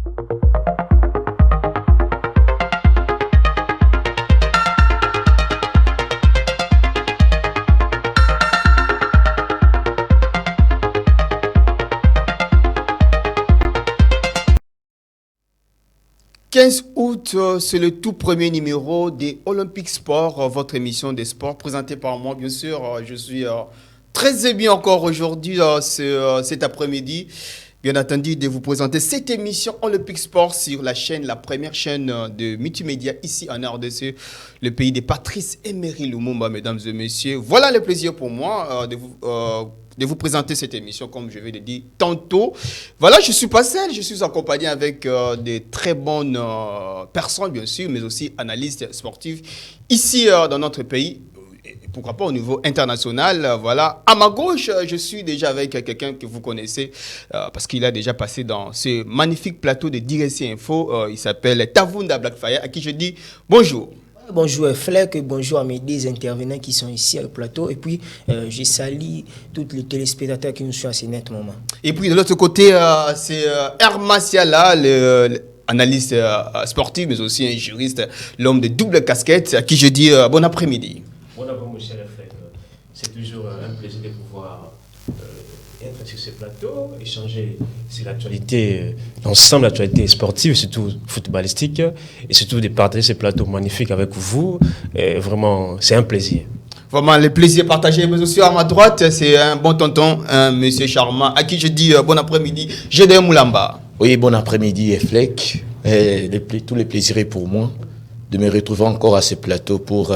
« 15 août, c'est le tout premier numéro des Olympiques Sports, votre émission des sports présentée par moi. Bien sûr, je suis très ému encore aujourd'hui, cet après-midi, bien entendu, de vous présenter cette émission Olympique Sports sur la chaîne, la première chaîne de multimédia ici en RDC, le pays de Patrice Emery Lumumba, mesdames et messieurs. Voilà le plaisir pour moi de vous présenter cette émission, comme je vais le dire tantôt. Voilà, je ne suis pas seul, je suis accompagné avec des très bonnes personnes, bien sûr, mais aussi analystes sportifs ici dans notre pays. Et pourquoi pas au niveau international. Voilà, à ma gauche, je suis déjà avec quelqu'un que vous connaissez parce qu'il a déjà passé dans ce magnifique plateau de DRC Info. Il s'appelle Tavunda Blackfire, à qui je dis bonjour. Bonjour Fleck, bonjour à mes 10 intervenants qui sont ici à le plateau. Et puis, je salue tous les téléspectateurs qui nous suivent à ce net moment. Et puis, de l'autre côté, c'est Hermasiala, analyste sportif, mais aussi un juriste, l'homme de double casquette, à qui je dis bon après-midi. Bon après-midi, cher Fleck. C'est toujours un plaisir de pouvoir être sur ce plateau, échanger sur l'actualité, l'ensemble de l'actualité sportive, surtout footballistique, et surtout de partager ce plateau magnifique avec vous. Et vraiment, c'est un plaisir. Vraiment, le plaisir partagé. Mais aussi à ma droite, c'est un bon tonton, un monsieur charmant, à qui je dis bon après-midi, Gédéon Moulamba. Oui, bon après-midi, Fleck. Tous les plaisirs pour moi de me retrouver encore à ce plateau pour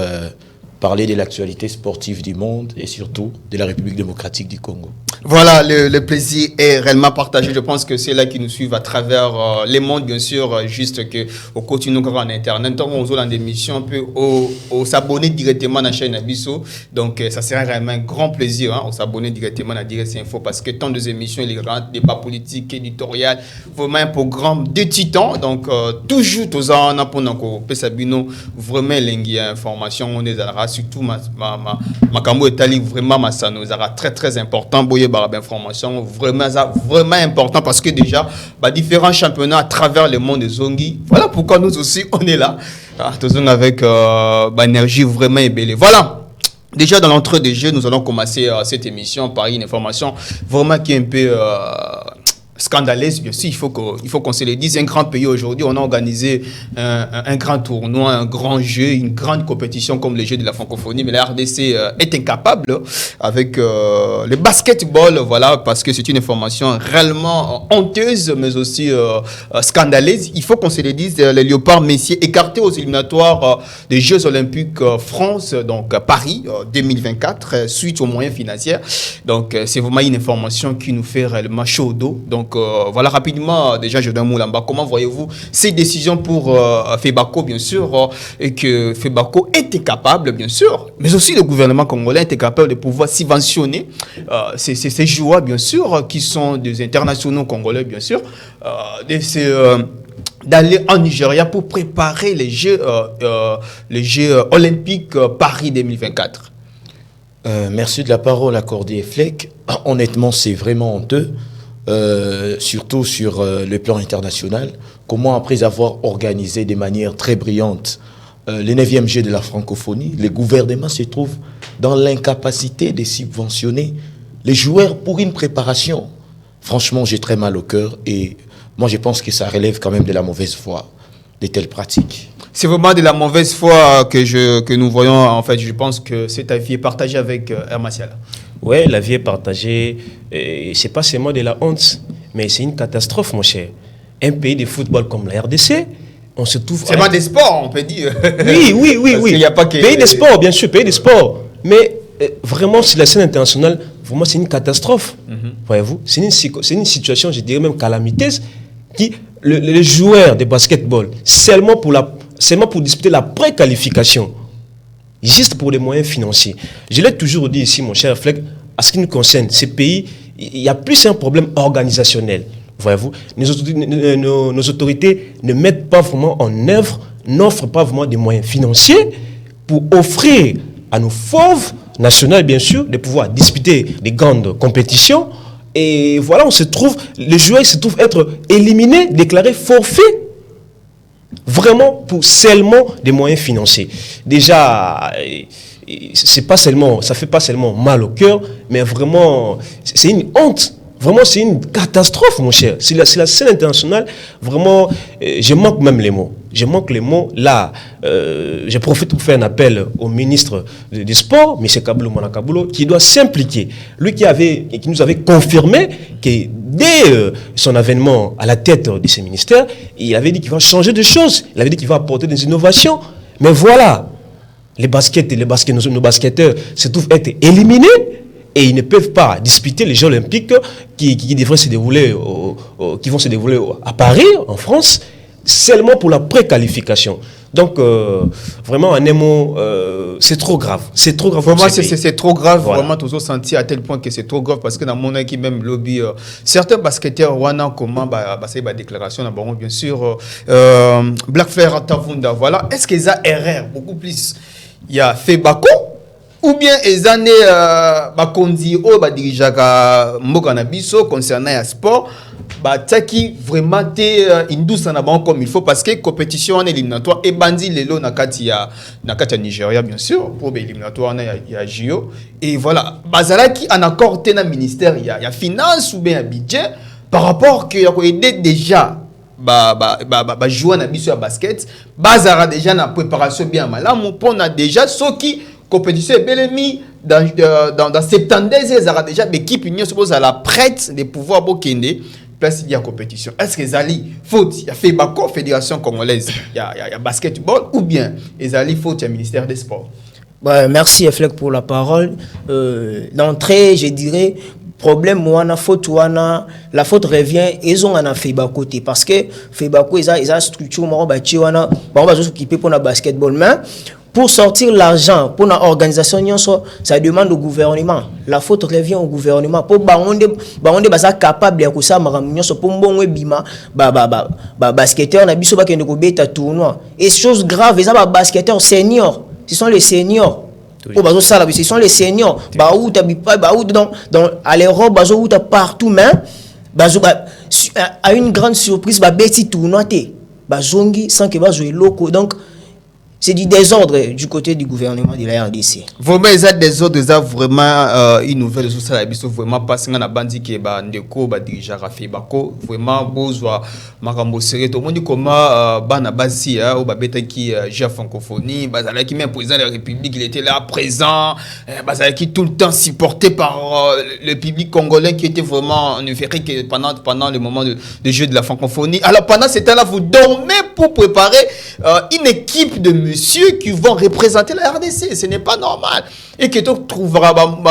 parler de l'actualité sportive du monde et surtout de la République démocratique du Congo. Voilà, le plaisir est réellement partagé. Je pense que c'est là qui nous suivent à travers les mondes, bien sûr, juste que au continent en internet. Donc, on a des émissions un peu au s'abonner directement à la chaîne Abisso. Donc, ça serait vraiment un grand plaisir, hein, on s'abonner directement à DRC Info parce que tant de émissions, il y a des débats politiques, éditoriales, vraiment un programme de titans. Donc, toujours aux ans, pour nous, Pesabino, vraiment, il y a information, on est à surtout ma cambo est vraiment ma ça nous aura très très important boyer barab information vraiment important parce que déjà différents championnats à travers le monde des Zongi. Voilà pourquoi nous aussi on est là toujours avec énergie vraiment ébellée. Voilà. Déjà dans l'entrée des jeux, nous allons commencer cette émission par une information vraiment qui est un peu scandaleuse, bien sûr, il faut qu'on se le dise. Un grand pays aujourd'hui, on a organisé un grand tournoi, un grand jeu, une grande compétition comme les Jeux de la francophonie, mais la RDC est incapable avec le basketball, voilà, parce que c'est une information réellement honteuse, mais aussi scandaleuse. Il faut qu'on se le dise, les Léopards Messier écartés aux éliminatoires des Jeux Olympiques France, donc Paris 2024, suite aux moyens financiers. Donc c'est vraiment une information qui nous fait réellement chaud au dos. Donc voilà rapidement, déjà Gédéon Moulamba, comment voyez-vous ces décisions pour Febaco, bien sûr, et que Febaco était capable, bien sûr, mais aussi le gouvernement congolais était capable de pouvoir subventionner ces joueurs, bien sûr, qui sont des internationaux congolais, bien sûr, d'aller en Nigeria pour préparer les Jeux Olympiques Paris 2024. Merci de la parole accordée, Fleck. Honnêtement, c'est vraiment honteux. Surtout sur le plan international, comment après avoir organisé de manière très brillante le 9e Jeu de la francophonie, le gouvernement se trouve dans l'incapacité de subventionner les joueurs pour une préparation. Franchement, j'ai très mal au cœur et moi je pense que ça relève quand même de la mauvaise foi de telles pratiques. C'est vraiment de la mauvaise foi que nous voyons. En fait, je pense que cet avis est partagé avec Hermasiala. Oui, l'avis est partagé. Ce n'est pas seulement de la honte, mais c'est une catastrophe, mon cher. Un pays de football comme la RDC, on se trouve... C'est pas des sports, on peut dire. Oui. Il y a pas que... Pays des sports, bien sûr, pays des sports. Mais vraiment, sur la scène internationale, vraiment, c'est une catastrophe. Voyez-vous, c'est une situation, je dirais même calamiteuse, qui... Les joueurs de basketball, seulement pour disputer la préqualification, juste pour les moyens financiers. Je l'ai toujours dit ici, mon cher Fleck, à ce qui nous concerne, ces pays, il y a plus un problème organisationnel. Voyez-vous, nos autorités ne mettent pas vraiment en œuvre, n'offrent pas vraiment des moyens financiers pour offrir à nos fauves nationales, bien sûr, de pouvoir disputer des grandes compétitions Et voilà, les joueurs se trouvent être éliminés, déclarés forfaits. Vraiment pour seulement des moyens financiers. Déjà, ça fait pas seulement mal au cœur, mais vraiment, c'est une honte. Vraiment, c'est une catastrophe, mon cher. C'est la scène internationale. Vraiment, je manque même les mots. Là, je profite pour faire un appel au ministre des Sports, M. Kaboulou Manakaboulou, qui doit s'impliquer. Lui qui nous avait confirmé que dès son avènement à la tête de ces ministères, il avait dit qu'il va changer de choses. Il avait dit qu'il va apporter des innovations. Mais voilà, nos basketteurs se trouvent être éliminés. Et ils ne peuvent pas disputer les Jeux Olympiques qui devraient se dérouler, qui vont se dérouler à Paris, en France, seulement pour la préqualification. Donc, vraiment, en un mot, c'est trop grave. C'est trop grave. Vraiment, c'est trop grave. Voilà. Vraiment, toujours senti à tel point que c'est trop grave parce que dans mon équipe, même lobby, certains basketteurs, comment c'est ma déclaration, bien sûr, Black Flair Tavunda, voilà. Est-ce qu'ils ont erreur beaucoup plus? Il y a Febako. Ou bien les années bakondi o ba dirijaka mboka na biso concernant le sport qui vraiment indus na bon comme il faut parce que compétition en éliminatoire et bandi lelo na kati ya Nigeria bien sûr pour éliminatoire na ya JO et voilà bazalaki en accord na ministère ya finance ou bien budget par rapport que ya ko aider déjà jouer na biso ya basket bazara déjà na préparation bien malamu pour na déjà ceux qui compétition est bel mis dans 72 ils aura déjà l'équipe union suppose à la prête de pouvoir bokende place il y a compétition est-ce que Zali faute il y a fait Bako fédération congolaise il y a basketball ou bien Zali faute il y a ministère des sports. Merci Fleck pour la parole. D'entrée je dirais problème wana faute wana la faute revient ils ont en fait bas côté parce que fait Bako ils a structure moro ba ti wana ba s'occuper pour la basketball mais pour sortir l'argent pour l'organisation, ça demande au gouvernement. La faute revient au gouvernement. Pour baonde basa capable de ça pour bon bima basketteur na biso ba kende ko beta tournoi. Et chose grave, ils ont basketteur senior. Ce sont les seniors. Oh bazo ça là, ce sont les seniors. Ba ou dans à l'Europe bazo ou partout mais bazo à une grande surprise ba beti tournoi té. Bazongi sans que bazo loko donc c'est du désordre du côté du gouvernement de la RDC. Vraiment, il y a des désordres, il y a vraiment une nouvelle chose, ça vraiment passé dans la bande qui est ndeko dirigeur Rafi Bako, vraiment besoin makambo serré tout le monde comment bana basi au babeta qui gère francophonie, bazala qui même président de la République, il était là présent, bazala qui tout le temps supporté par le public congolais qui était vraiment ne fait que pendant le moment de jeu de la francophonie. Alors pendant ce temps-là, vous dormez pour préparer une équipe de monsieur qui vont représenter la RDC. Ce n'est pas normal. Et que tu trouveras dans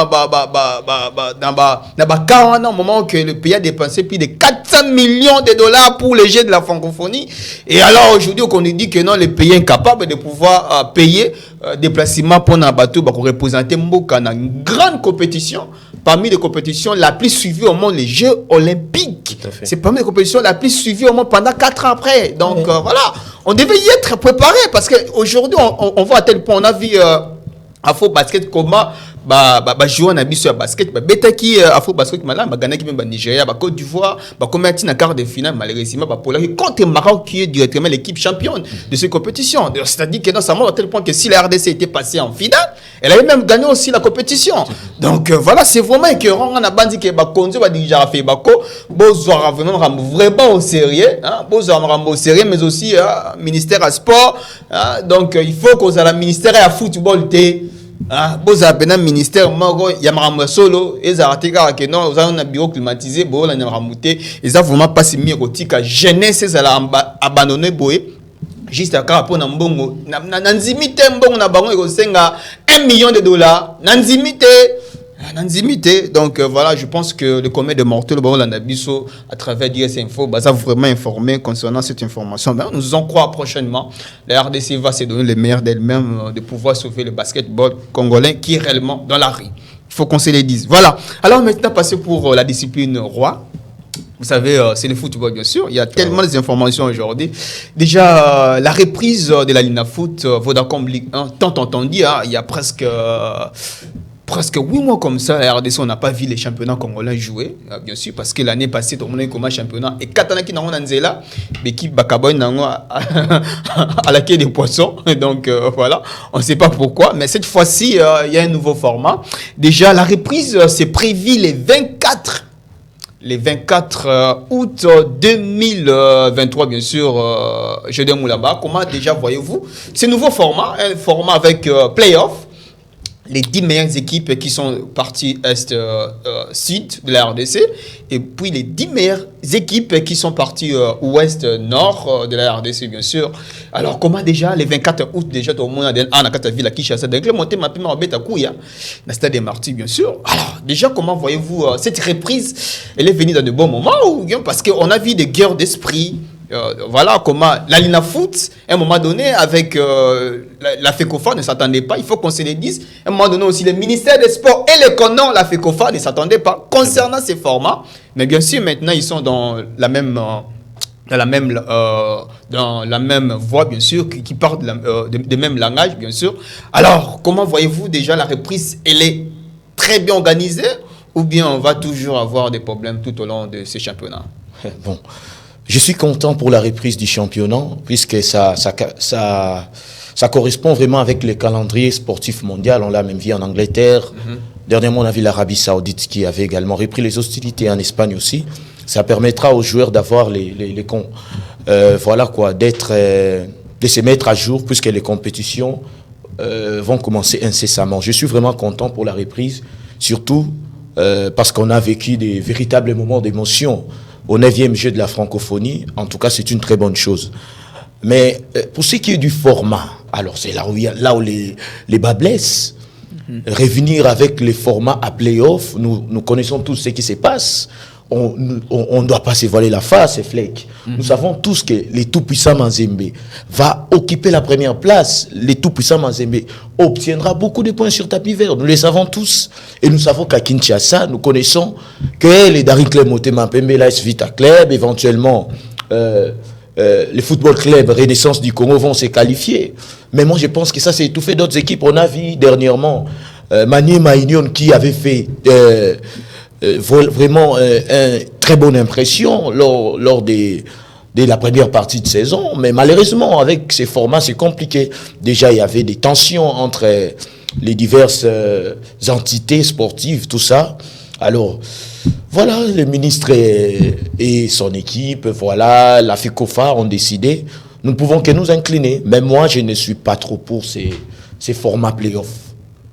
40 ans, au moment que le pays a dépensé plus de 400 millions de dollars pour les jeux de la francophonie. Et alors aujourd'hui, on nous dit que non, le pays est incapable de pouvoir payer déplacement pour un bateau pour représenter Mboka dans une grande compétition. Parmi les compétitions la plus suivie au monde, les Jeux Olympiques. C'est parmi les compétitions la plus suivie au monde pendant 4 ans après. Donc voilà, on devait y être préparé parce qu'aujourd'hui, on voit à tel point, on a vu Afro Basket comment jouer en abus sur basket beta qui Afro Basket maintenant gagner qui même Nigeria Côte d'Ivoire comment être dans quart de finale malheureusement pour contre Maroc qui est directement l'équipe championne de cette compétition. C'est-à-dire que ça montre à tel point que si la RDC était passée en finale, elle avait même gagné aussi la compétition. Donc voilà, c'est vraiment écœurant. On a bandi que Bakonzo va diriger à Febako, besoin vraiment au sérieux, besoin au sérieux, mais aussi ministère à sport. Donc il faut qu'on ait la ministère à football boza pena ministère moko ya makambo solo ezaratika ke non oza na bureau climatisé bo la nyamuté eza vraiment pas si mieux kotika jeunesse ezala abandonné boye juste à pour na mbongo na nzimite mbongo na bango ekosenga 1 million de dollars na nzimite. Donc voilà, je pense que le commun de mortels à travers DS Info va vraiment informer concernant cette information. Ben, nous en croire prochainement. La RDC va se donner le meilleur d'elle-même de pouvoir sauver le basketball congolais qui est réellement dans la rue. Il faut qu'on se le dise. Voilà. Alors maintenant, passer pour la discipline roi. Vous savez, c'est le football, bien sûr. Il y a tellement d'informations aujourd'hui. Déjà, la reprise de la Ligue Foot, Vodacom Ligue 1, tant entendu, il y a presque presque 8 mois comme ça, la RDC, on n'a pas vu les championnats congolais jouer, bien sûr, parce que l'année passée, tout le monde a eu comme un championnat. Et Katana qui n'a pas Nzela, l'équipe Bakaboy n'a à la quai des poissons. Donc voilà, on ne sait pas pourquoi. Mais cette fois-ci, il y a un nouveau format. Déjà, la reprise, c'est prévu les 24 août 2023, bien sûr, Jeudi Moulaba. Comment déjà voyez-vous ce nouveau format, un format avec play-off? Les 10 meilleures équipes qui sont parties Est-Sud de la RDC, et puis les 10 meilleures équipes qui sont parties Ouest-Nord de la RDC, bien sûr. Alors, comment déjà, les 24 août, déjà, tout le monde a dit, la ville à Kinshasa, donc, le monté m'a payé ma bête à Kouya, dans le stade des Martyrs, bien sûr. Alors, déjà, comment voyez-vous cette reprise? Elle est venue dans de bons moments, ou bien parce qu'on a vu des guerres d'esprit. Voilà comment la Lina Foot, à un moment donné, avec la FECOFA ne s'attendait pas, il faut qu'on se le dise. À un moment donné aussi, le ministère des Sports et le CONON, la FECOFA ne s'attendaient pas concernant ces formats. Mais bien sûr, maintenant, ils sont dans la même voie, bien sûr, qui parlent de même langage, bien sûr. Alors, comment voyez-vous déjà la reprise? Elle est très bien organisée, ou bien on va toujours avoir des problèmes tout au long de ces championnats? Bon. Je suis content pour la reprise du championnat, puisque ça correspond vraiment avec le calendrier sportif mondial. On l'a même vu en Angleterre. Dernièrement, on a vu l'Arabie Saoudite qui avait également repris les hostilités, en Espagne aussi. Ça permettra aux joueurs d'avoir de se mettre à jour, puisque les compétitions vont commencer incessamment. Je suis vraiment content pour la reprise, surtout parce qu'on a vécu des véritables moments d'émotion au 9e jeu de la francophonie. En tout cas, c'est une très bonne chose. Mais pour ce qui est du format, alors c'est là où les bas blessent. Revenir avec les formats à play-off, nous connaissons tous ce qui se passe. On ne doit pas se voiler la face, Fleck. Nous savons tous que les tout-puissants Mazembe va occuper la première place. Les tout-puissants Mazembe obtiendra beaucoup de points sur tapis vert. Nous les savons tous. Et nous savons qu'à Kinshasa, nous connaissons que les Daring Club Motema Pembe, l'AS Vita Club, éventuellement les football club Renaissance du Congo vont se qualifier. Mais moi, je pense que ça s'est étouffé d'autres équipes. On a vu dernièrement Maniema Union qui avait fait vraiment une très bonne impression lors de la première partie de saison. Mais malheureusement, avec ces formats, c'est compliqué. Déjà, il y avait des tensions entre les diverses entités sportives, tout ça. Alors, voilà, le ministre et son équipe, voilà, la FECOFA ont décidé. Nous ne pouvons que nous incliner. Mais moi, je ne suis pas trop pour ces formats play-off.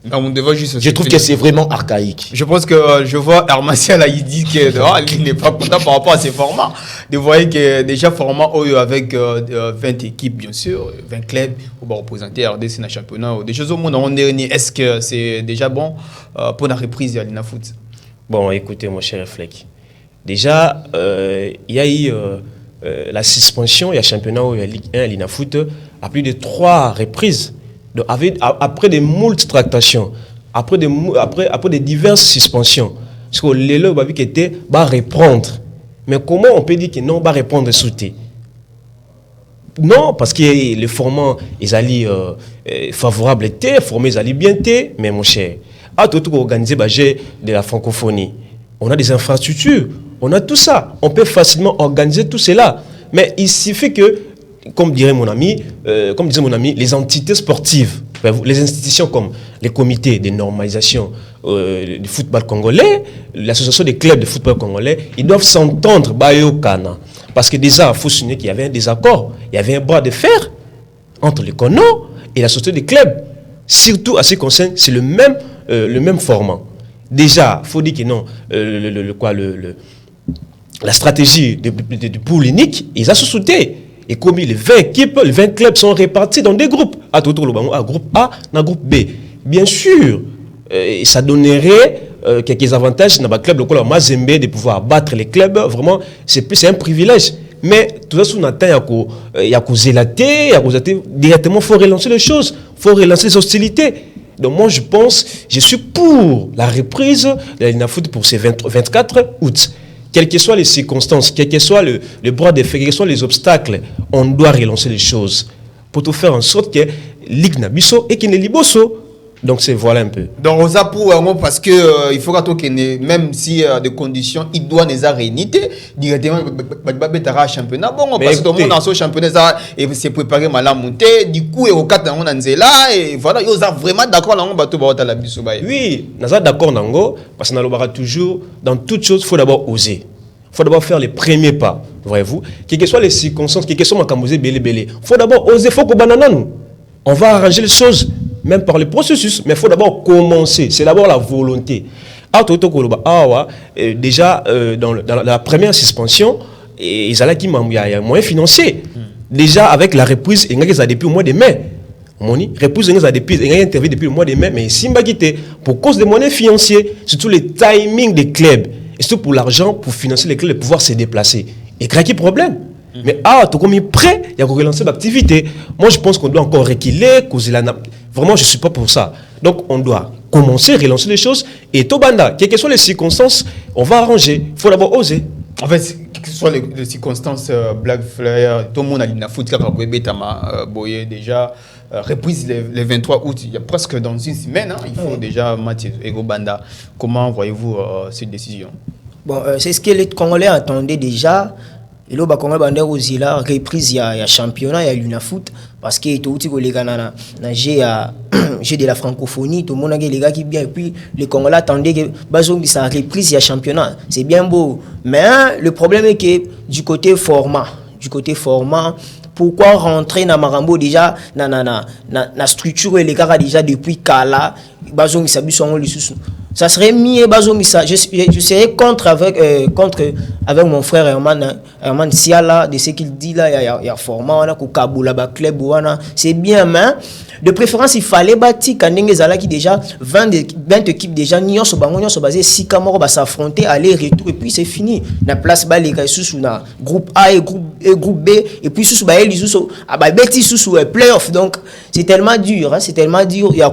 Je trouve que c'est vraiment archaïque. Je pense que je vois Hermatial il dit qu'il n'est pas content par rapport à ces formats. Vous voyez que déjà format avec 20 équipes, bien sûr, 20 clubs, on va représenter RDC dans le championnat. Des choses au monde en dernier, est-ce que c'est déjà bon pour la reprise de l'Alina Foot? Bon, écoutez, mon cher Fleck. Déjà, il y a eu la suspension, il y a championnat où il y a Ligue 1, l'Alina Foot, à plus de 3 reprises. Donc, après des moultes tractations, après des diverses suspensions, parce que l'élo va reprendre. Mais comment on peut dire que non, va reprendre sauter? Non, parce que les formats, ils allaient favorables étaient, formés, ils allaient bien étaient, mais mon cher, à tout organiser de la francophonie, on a des infrastructures, on a tout ça, on peut facilement organiser tout cela. Mais il suffit que, comme disait mon ami, les entités sportives, les institutions comme les comités de normalisation du football congolais, l'association des clubs de football congolais, ils doivent s'entendre parce que déjà, il faut souligner qu'il y avait un désaccord, il y avait un bras de fer entre les CONO et la société des clubs. Surtout à ce qui concerne, c'est le même format. Déjà, il faut dire que non, la stratégie du pool unique, ils ont sauté. Et comme les 20 équipes, les 20 clubs sont répartis dans des groupes. À groupe A, dans groupe B. Bien sûr, ça donnerait quelques avantages dans le club local Mazembe de pouvoir battre les clubs. Vraiment, c'est un privilège. Mais tout ça, on attend, il y a directement, il faut relancer les choses. Il faut relancer les hostilités. Donc moi, je suis pour la reprise de la Ligue Foot pour ces 24 août. Quelles que soient les circonstances, quel que soit le bras de fer, quels que soient les obstacles, on doit relancer les choses pour tout faire en sorte que Ligue Nabiso et qu'il ne liboso. Donc c'est voilà un peu. Donc on a pour parce que il faut que même si des conditions idoines les arénités directement betara championnat bon parce que tout le monde dans ce championnat et s'est préparé mal à monter du coup et au 4 on anzela et voilà ils sont vraiment d'accord là on bateau ba la biso ba. Oui, naza d'accord nango parce que na toujours dans toute chose faut d'abord oser. Faut d'abord faire les premiers pas, voyez-vous. Quelles que soient les circonstances, quelles que soient ma camosé belé. Faut d'abord oser, faut que banana nous. On va arranger les choses même par le processus, mais il faut d'abord commencer. C'est d'abord la volonté. Déjà, dans la première suspension, il y a moyen financier. Déjà, avec la reprise, il y a depuis le mois de mai. Reprise, il y a intervenu depuis le mois de mai, mais Simba quitté pour cause des moyens financiers, surtout les timings des clubs, et surtout pour l'argent, pour financer les clubs, et pouvoir se déplacer. Et quel est problème? Mais tout comme il est prêt, il y a relancer l'activité. Moi, je pense qu'on doit encore reculer, causer la nappe. Vraiment, je ne suis pas pour ça. Donc, on doit commencer, relancer les choses. Et Tobanda, quelles que soient les circonstances, on va arranger. Il faut d'abord oser. En fait, quelles que soient les circonstances, Black Flyer, tout le monde a dit foot, déjà, reprise le 23 août, il y a presque dans une semaine, hein, il faut déjà Mathieu Ego Banda. Comment voyez-vous cette décision? Bon, c'est ce que les Congolais attendaient déjà. Et là, Congolais Banda aussi la reprise, il y a championnat, il y a l'UNAFOOT, parce que tout les gars j'ai de la francophonie, tout le monde a les gars qui bien, et puis les Congolais attendaient que ça reprise, il y a championnat, c'est bien beau. Mais le problème est que du côté format, pourquoi rentrer dans Marambo déjà, na structure les gars déjà depuis Kala, ça serait mieux je serais contre avec mon frère Herman Siala de ce qu'il dit là, il y a format on a Kabula ba club c'est bien mais de préférence il fallait bâtir Kanenge Zala qui déjà 20 équipes déjà nyonso basé 6 camors va s'affronter aller retour et puis c'est fini na place ba les gars sous na groupe A et groupe B et puis sous ba les sous beti sous playoff donc c'est tellement dur il y a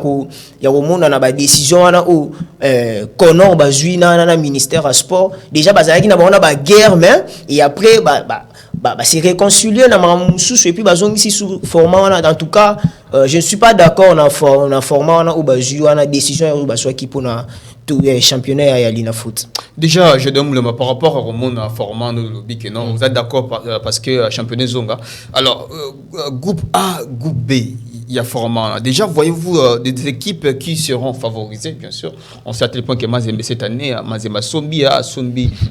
au monde on a ba décision on a au Connor bazui na ministère à sport déjà bazaki na ba guerre mais et après c'est réconcilié na mamoussou et puis bazongi ici sous format en tout cas je ne suis pas d'accord on a format ou bazui on a décision ou bazoi qui pour na tout championnat à l'INAFOOT. Déjà, je demande par rapport au monde format nous lobby que non, vous êtes d'accord parce que championnat Zonga. Alors groupe A, groupe B, il y a format. Déjà, voyez-vous des équipes qui seront favorisées, bien sûr. On sait à tel point que Mazembe cette année, Mazembe Sombi,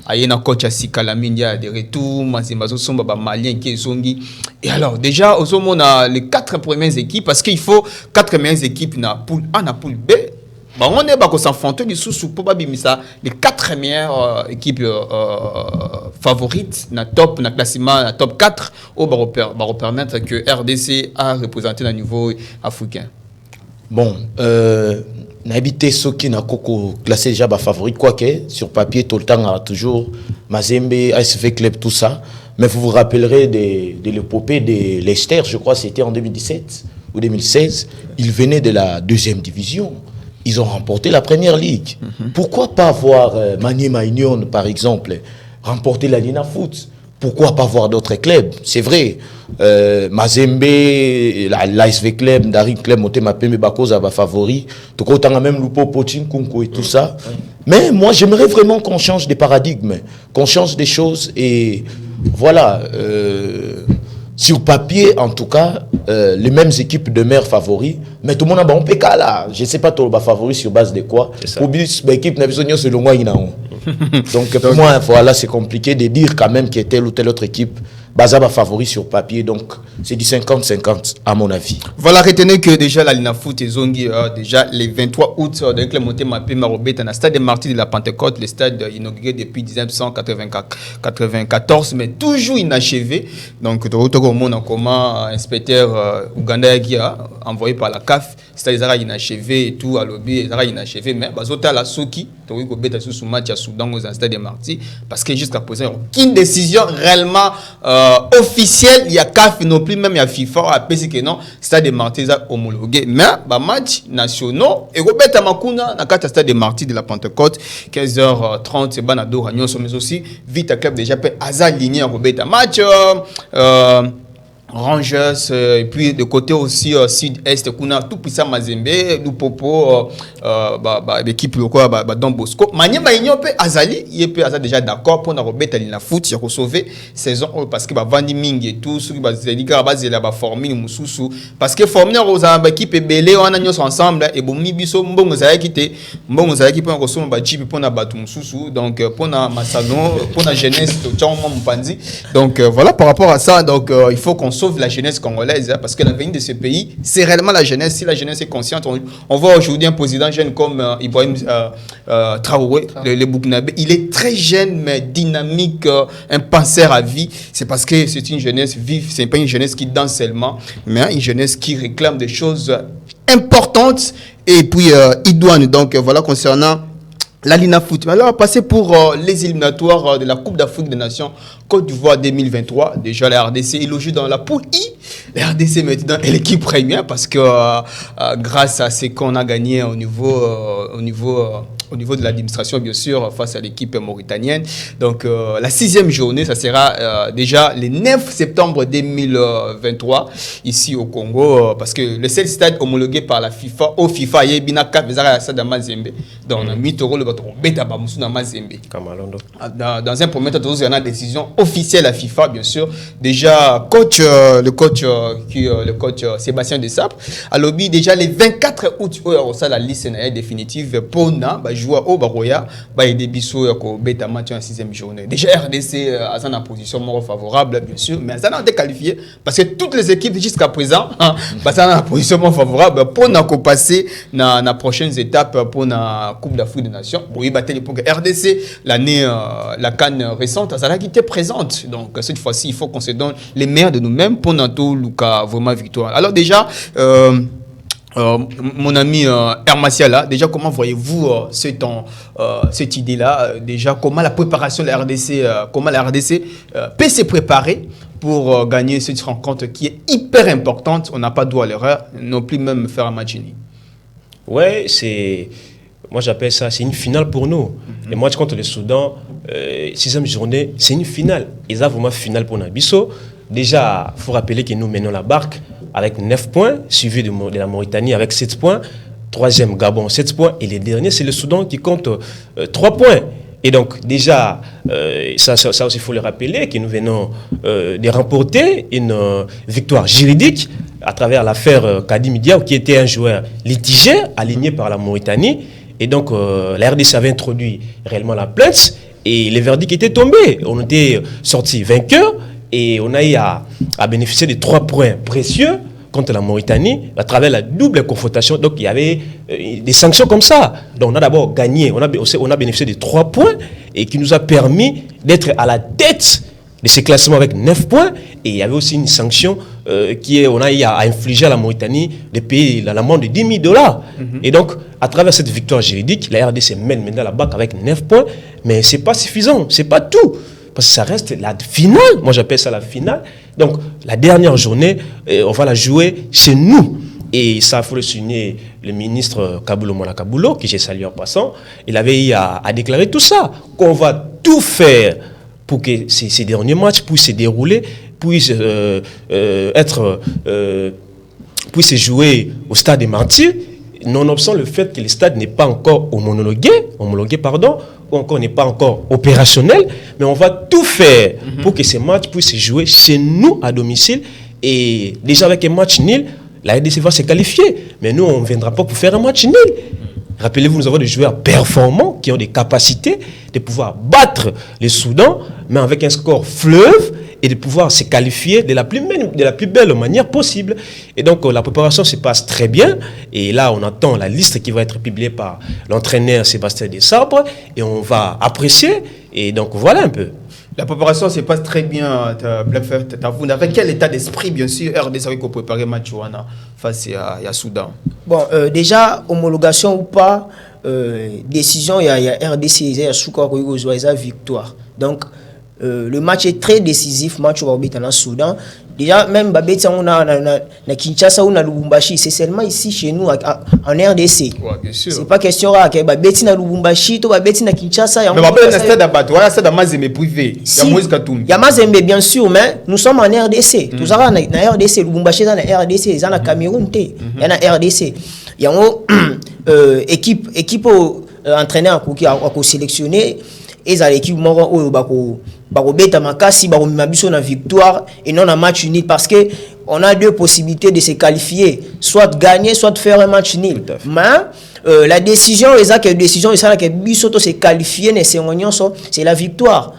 Ayena coach à Sikalamine, il y a des retours, Mazembe Somba Malien qui est Zongi. Et alors, déjà, au monde, on a les 4 premières équipes parce qu'il faut 4 meilleures équipes dans poule A, dans poule B. On est pas s'enfanter du sous probablement les 4 meilleures équipes favorites na top na classement na top 4 au permettre que RDC a représenté au niveau africain. Bon, n'habiter ceux qui n'a coco classé déjà favori quoique sur papier tout le temps a toujours Mazembe, ASV Club tout ça, mais vous vous rappellerez de l'épopée de Leicester, je crois c'était en 2017 ou 2016, ils venaient de la 2e division. Ils ont remporté la première ligue. Pourquoi pas voir Maniema Union, par exemple, remporter la l'INAFOOT? Pourquoi pas voir d'autres clubs? C'est vrai, Mazembe, l'ASV Club, Dari Club, Motema Pembe Bakoza va favori. Tout autant même Lupo Potin, Kunko et tout ça. Mais moi, j'aimerais vraiment qu'on change des paradigmes, qu'on change des choses. Et voilà, sur papier, en tout cas, les mêmes équipes demeurent favoris. Mais tout le monde a un PK là. Je ne sais pas tout le favori sur base de quoi. Pour l'équipe n'a pas selon moi. Donc pour moi, voilà, c'est compliqué de dire quand même que telle ou telle autre équipe Bazaba favori sur papier. Donc c'est du 50-50 à mon avis. Voilà, retenez que déjà la l'INAFOOT et Zongi, déjà les 23 août, avec le monté Mapé Marobé, dans le stade des Martyrs de la Pentecôte, le stade inauguré depuis 1994, mais toujours inachevé. Donc tout le monde en commun, inspecteur Ouganda qui a envoyé par la CAF, c'est-à-dire inachevé et tout, à l'objet, inachevé, mais Bazota la Souki, Tori Gobeta sous match à Soudan aux stade des Martyrs, parce que jusqu'à présent, aucune décision réellement officielle, il y a CAF non plus, même il y a FIFA, à PC que non, stade des Martyrs homologué, mais match nationaux, et Gobeta Makuna, dans le stade des Martyrs de la Pentecôte, 15h30, c'est Banado, Ragnon, mais aussi, vite à club déjà, hasard ligné à Gobeta match. Rangers, et puis de côté aussi sud-est, qu'on a tout puissant Mazembe, nous popo, l'équipe locale, Don Bosco. Mania, il peut Azali, il peut déjà d'accord pour nous remettre la foot, il faut sauver saison parce que Vandi Ming et tout, ceux qui la formule Moussou, parce que formule aux équipe est belé, on a nous ensemble, et bon, Mibiso, bon, vous avez quitté, bon, vous avez quitté, on reçoit un bâti pour na battre Moussou, donc pour na Massano, pour na jeunesse, donc voilà par rapport à ça, donc il faut qu'on sauve la jeunesse congolaise, parce que l'avenir de ce pays, c'est réellement la jeunesse. Si la jeunesse est consciente, on voit aujourd'hui un président jeune comme Ibrahim Traoré, le Burkinabé. Il est très jeune, mais dynamique, un penseur à vie. C'est parce que c'est une jeunesse vive, c'est pas une jeunesse qui danse seulement, mais une jeunesse qui réclame des choses importantes et puis idoines. Donc voilà concernant la Lina Foot. Alors, on va passer pour les éliminatoires de la Coupe d'Afrique des Nations Côte d'Ivoire 2023. Déjà, la RDC est logée dans la poule I. La RDC maintenant est l'équipe première parce que grâce à ce qu'on a gagné au niveau de l'administration, bien sûr, face à l'équipe mauritanienne. Donc, la 6e journée, ça sera déjà le 9 septembre 2023, ici au Congo, parce que le seul stade homologué par la FIFA, au FIFA, il y a Bina 4, mais ça dans Mazembe. Donc, on a mis Toro le bâton, Beta Bamoussou dans Mazembe. Dans un premier temps, il y a une décision officielle à FIFA, bien sûr. Déjà, le coach Sébastien Desabre, a lobby déjà le 24 août, la liste définitive pour jouer au Baroya, il y a des bisous qui bêta match en 6e journée. Déjà, RDC a une position moins favorable, bien sûr, mais ça n'a été qualifié parce que toutes les équipes jusqu'à présent sont dans une position moins favorable pour nous passer dans les prochaines étapes pour la Coupe d'Afrique des Nations. Pour y battre pour RDC, l'année, la CAN récente, ça a été présente. Donc, cette fois-ci, il faut qu'on se donne les meilleurs de nous-mêmes pour notre Lucas vraiment victoire. Alors, déjà, mon ami Hermasiala, déjà comment voyez-vous cette idée-là? Déjà comment la préparation de la RDC, peut se préparer pour gagner cette rencontre qui est hyper importante? On n'a pas droit à l'erreur, non plus même faire un match uni. Ouais, moi j'appelle ça, c'est une finale pour nous. Le match contre le Soudan, 6e journée, c'est une finale. Ils ont vraiment finale pour Nabiso. Déjà, il faut rappeler que nous menons la barque avec 9 points, suivi de la Mauritanie avec 7 points, 3e Gabon 7 points, et le dernier c'est le Soudan qui compte 3 points. Et donc déjà, ça aussi il faut le rappeler, que nous venons de remporter une victoire juridique à travers l'affaire Kadim Diaw, qui était un joueur litigé, aligné par la Mauritanie. Et donc la RDC avait introduit réellement la plainte, et le verdict était tombé. On était sorti vainqueur. Et on a eu à bénéficier de 3 points précieux contre la Mauritanie à travers la double confrontation. Donc il y avait des sanctions comme ça. Donc on a d'abord gagné, on a bénéficié de 3 points et qui nous a permis d'être à la tête de ce classement avec 9 points. Et il y avait aussi une sanction on a eu à infliger à la Mauritanie de payer l'amende de $10,000. Et donc à travers cette victoire juridique, la RDC mène maintenant la BAC avec 9 points. Mais ce n'est pas suffisant, ce n'est pas tout. Parce que ça reste la finale. Moi, j'appelle ça la finale. Donc, la dernière journée, on va la jouer chez nous. Et ça, il faut le souligner, le ministre Kabulo Mwana Kabulo, que j'ai salué en passant, il avait eu à déclarer tout ça, qu'on va tout faire pour que ces derniers matchs puissent se dérouler, puissent se jouer au stade des Martyrs, nonobstant le fait que le stade n'est pas encore homologué, ou encore n'est pas encore opérationnel, mais on va tout faire pour que ces matchs puissent se jouer chez nous à domicile. Et déjà avec un match nul, la RDC va se qualifier. Mais nous, on ne viendra pas pour faire un match nul. Rappelez-vous, nous avons des joueurs performants qui ont des capacités de pouvoir battre les Soudan, mais avec un score fleuve, et de pouvoir se qualifier de la plus belle manière possible. Et donc, la préparation se passe très bien. Et là, on attend la liste qui va être publiée par l'entraîneur Sébastien Desabre. Et on va apprécier. Et donc, voilà un peu. La préparation se passe très bien, vous avec quel état d'esprit, bien sûr, RDC avec vous préparer match face à Soudan? Bon, déjà, homologation ou pas, décision, il y a RDC, il y a Souka, il y a victoire. Donc, le match est très décisif, match au Soudan. Déjà, même on a na Kinshasa ou na Lubumbashi, c'est seulement ici chez nous en RDC. Ouais, bien sûr. C'est pas question là que Babeti na Lubumbashi, to Babeti na Kinshasa. Mais Babeti na stade d'abattu, voilà stade d'Amazembe privé. Il y a Moïse Katumbi. Il y a Mazembe bien sûr, mais nous sommes en RDC. Tout ça na RDC, Lubumbashi dans la RDC, ils sont na Cameroun té, il y a na RDC. Il y a équipe entraîneur à sélectionner et ça l'équipe moro beta makasi mabiso na victoire et non un match nul parce que on a deux possibilités de se qualifier, soit gagner soit faire un match nul. Mais la décision que biso se qualifier c'est la victoire.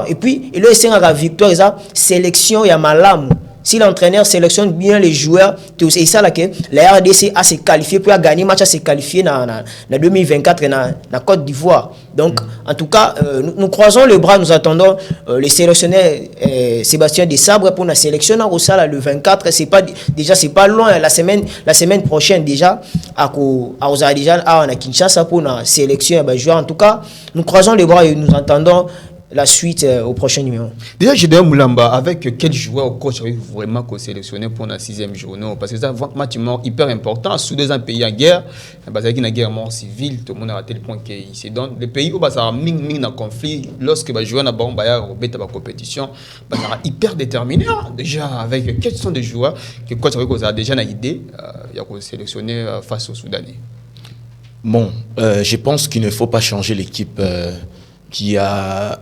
Et puis il y a la victoire, il y a sélection ya malamu. Si l'entraîneur sélectionne bien les joueurs, c'est ça là que la RDC a se qualifié pour gagner match, a se qualifié dans 2024 dans Côte d'Ivoire. Donc en tout cas, nous croisons les bras, nous attendons le sélectionneur Sébastien Desabre pour la sélection au Sala le 24. C'est pas loin, la semaine prochaine déjà à Kinshasa pour la sélection des joueurs. En tout cas, nous croisons les bras et nous attendons la suite au prochain numéro. Déjà, j'ai donné Moulamba avec quel joueur au coach avez vraiment sélectionné pour la 6e journée parce que c'est un match hyper important. Sous 2 ans, pays en guerre, parce qu'il y a une guerre mort civile, tout le monde a à tel point qu'il se donne. Le pays où ça a mis dans conflit, lorsque les joueurs n'ont pas la compétition, ils sont hyper déterminés. Déjà, avec quels sont des joueurs que le coach a déjà une idée de sélectionner face aux Soudanais. Bon, je pense qu'il ne faut pas changer l'équipe. Qui a